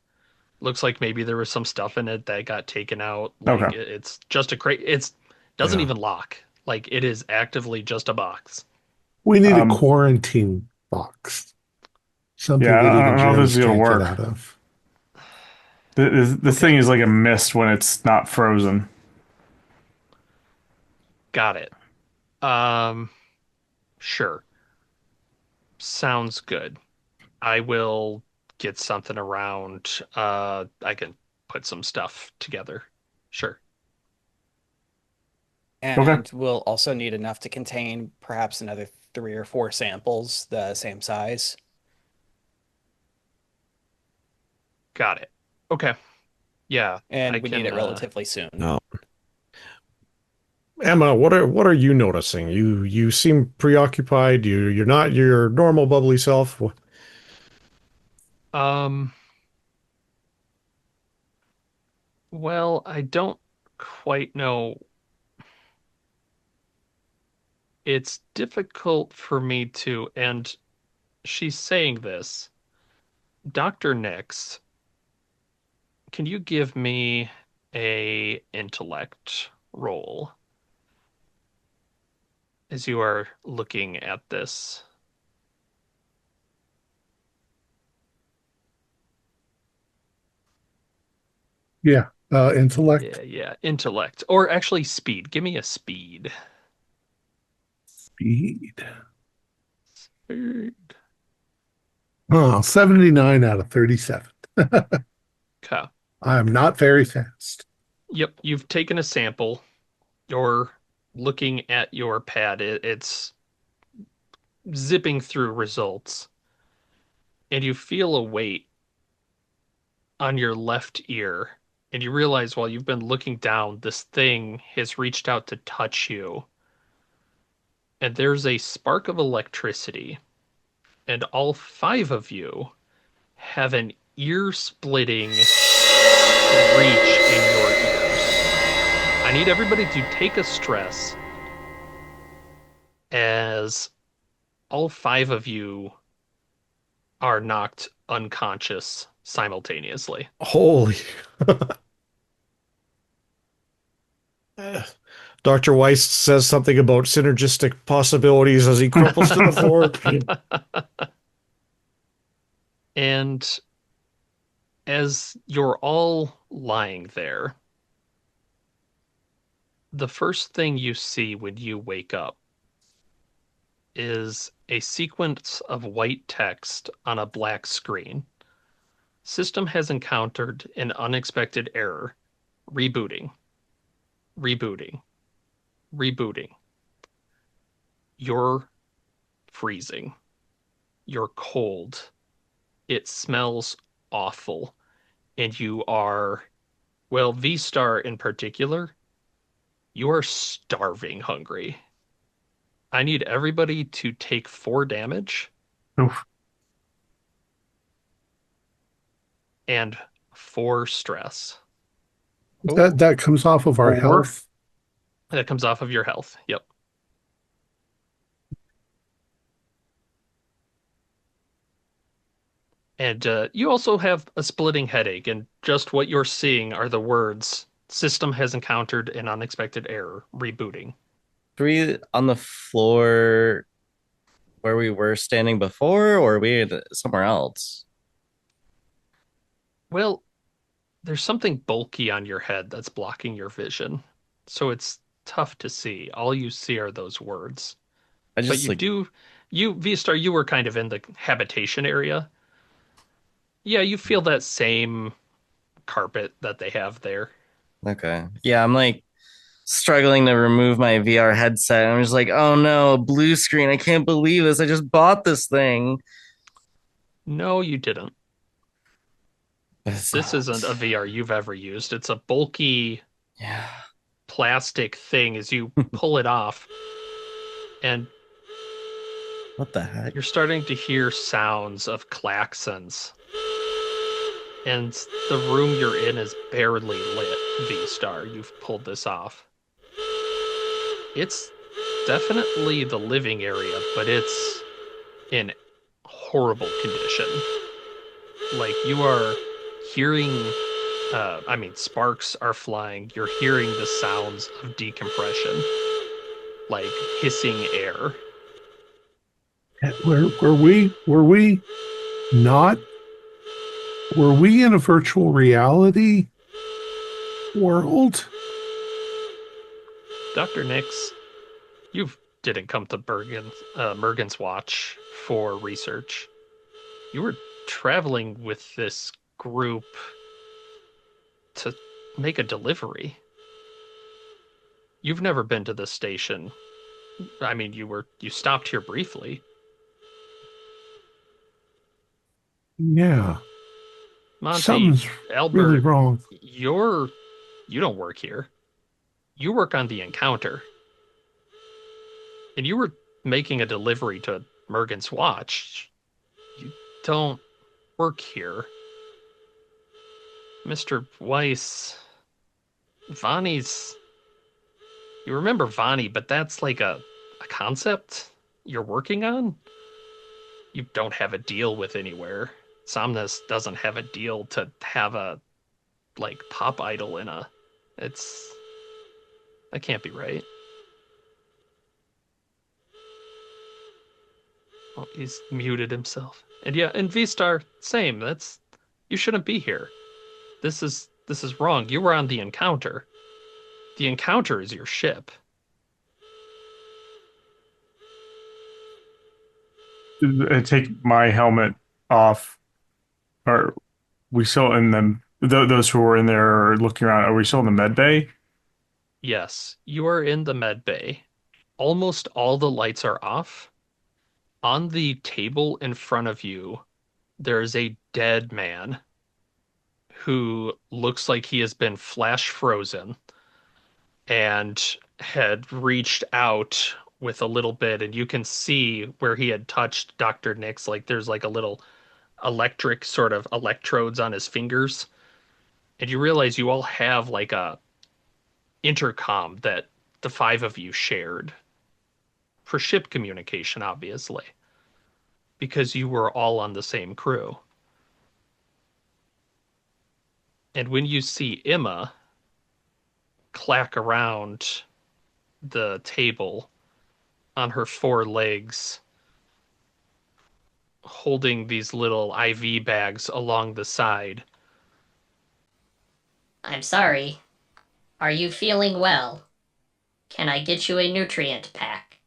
looks like maybe there was some stuff in it that got taken out. Like, Okay. it's just a crate. It's doesn't Yeah. even lock. Like, it is actively just a box. We need a Um, quarantine box. Something Yeah, that I even don't know if this germs is gonna can't get work. out of. This thing is like a mist when it's not frozen. Got it. Um, sure. Sounds good. I will get something around. I can put some stuff together. Sure. Okay. And we'll also need enough to contain perhaps another 3 or 4 samples the same size. Got it. Okay. Yeah, And I we can. need it relatively soon. No. Emma, what are you noticing? You seem preoccupied. You're not your normal bubbly self. Um, well, I don't quite know. It's difficult for me to, and she's saying this. Dr. Nix, can you give me a intellect roll as you are looking at this? Yeah. Intellect. Yeah, intellect. Or actually speed. Give me a speed. Speed. Okay. Oh, 79 out of 37. I am not very fast. Yep, you've taken a sample. You're looking at your pad. It's zipping through results. And you feel a weight on your left ear. And you realize while you've been looking down, this thing has reached out to touch you. And there's a spark of electricity. And all 5 of you have an ear-splitting screech in your ears. I need everybody to take a stress as all 5 of you are knocked unconscious simultaneously. Holy. Dr. Weiss says something about synergistic possibilities as he crumples to the floor. And as you're all lying there, the first thing you see when you wake up is a sequence of white text on a black screen. System has encountered an unexpected error. Rebooting. Rebooting. Rebooting. You're freezing. You're cold. It smells awful. And you are, well, V-Star in particular, you are starving hungry. I need everybody to take 4 damage Oof. and 4 stress. That comes off of our 4? health. That comes off of your health. Yep. And you also have a splitting headache, and just what you're seeing are the words, system has encountered an unexpected error, rebooting. 3 on the floor where we were standing before, or are we somewhere else? Well, there's something bulky on your head that's blocking your vision, so it's tough to see. All you see are those words. I But just you like do You, V-Star, you were kind of in the habitation area. Yeah, you feel that same carpet that they have there. Okay. Yeah, I'm like struggling to remove my VR headset. I'm just like, oh no, a blue screen. I can't believe this. I just bought this thing. No, you didn't. This isn't a VR you've ever used. It's a bulky Yeah. plastic thing as you pull it off. And What the heck? you're starting to hear sounds of klaxons. And the room you're in is barely lit, V-Star. You've pulled this off. It's definitely the living area, but it's in horrible condition. Like, you are hearing, sparks are flying. You're hearing the sounds of decompression, like hissing air. Were we not? Were we in a virtual reality world? Dr. Nix, you didn't come to Mergen's Watch for research. You were traveling with this group to make a delivery. You've never been to this station. I mean, you stopped here briefly. Yeah. Monty, Something's Albert, really wrong. you don't work here. You work on the encounter. And you were making a delivery to Mergen's Watch. You don't work here. Mr. Weiss, Vani's... You remember Vani, but that's like a concept you're working on? You don't have a deal with anywhere. Somnus doesn't have a deal to have a, like, pop idol in a... That can't be right. Well, he's muted himself. And yeah, and V-Star, same. You shouldn't be here. This is wrong. You were on the encounter. The encounter is your ship. Take my helmet off. Are we still in them? Those who were in there looking around, are we still in the med bay? Yes, you are in the med bay. Almost all the lights are off. On the table in front of you, there is a dead man who looks like he has been flash frozen and had reached out with a little bit, and you can see where he had touched Dr. Nix. Like, there's like a little electric sort of electrodes on his fingers. And you realize you all have like a intercom that the five of you shared for ship communication, obviously, because you were all on the same crew. And when you see Emma clack around the table on her four legs, holding these little IV bags along the side. I'm sorry. Are you feeling well? Can I get you a nutrient pack?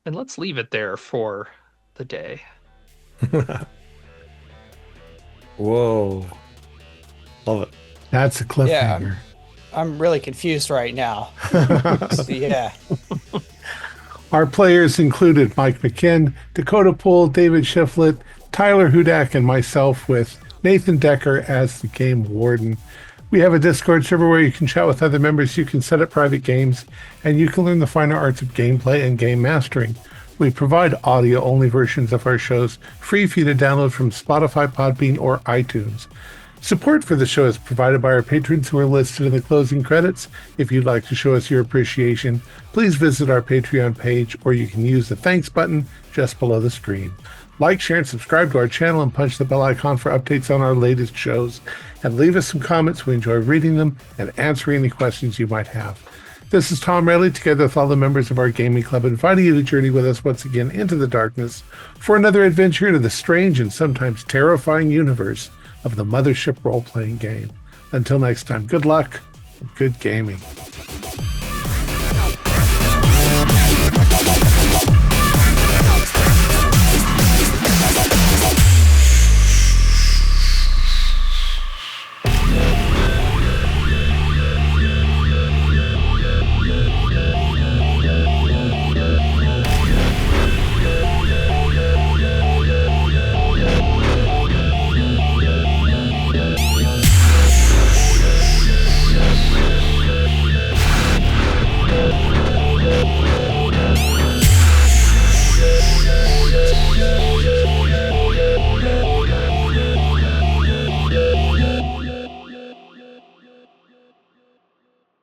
And let's leave it there for the day. Whoa. Love it. That's a cliffhanger. I'm really confused right now. Yeah. Our players included Mike McKinn, Dakota Poole, David Shiflett, Tyler Hudak, and myself, with Nathan Decker as the game warden. We have a Discord server where you can chat with other members, you can set up private games, and you can learn the finer arts of gameplay and game mastering. We provide audio-only versions of our shows, free for you to download from Spotify, Podbean, or iTunes. Support for the show is provided by our patrons who are listed in the closing credits. If you'd like to show us your appreciation, please visit our Patreon page, or you can use the thanks button just below the screen. Like, share, and subscribe to our channel, and punch the bell icon for updates on our latest shows. And leave us some comments. We enjoy reading them and answering any questions you might have. This is Thom Raley, together with all the members of our gaming club, inviting you to journey with us once again into the darkness for another adventure into the strange and sometimes terrifying universe of the Mothership role-playing game. Until next time, good luck and good gaming.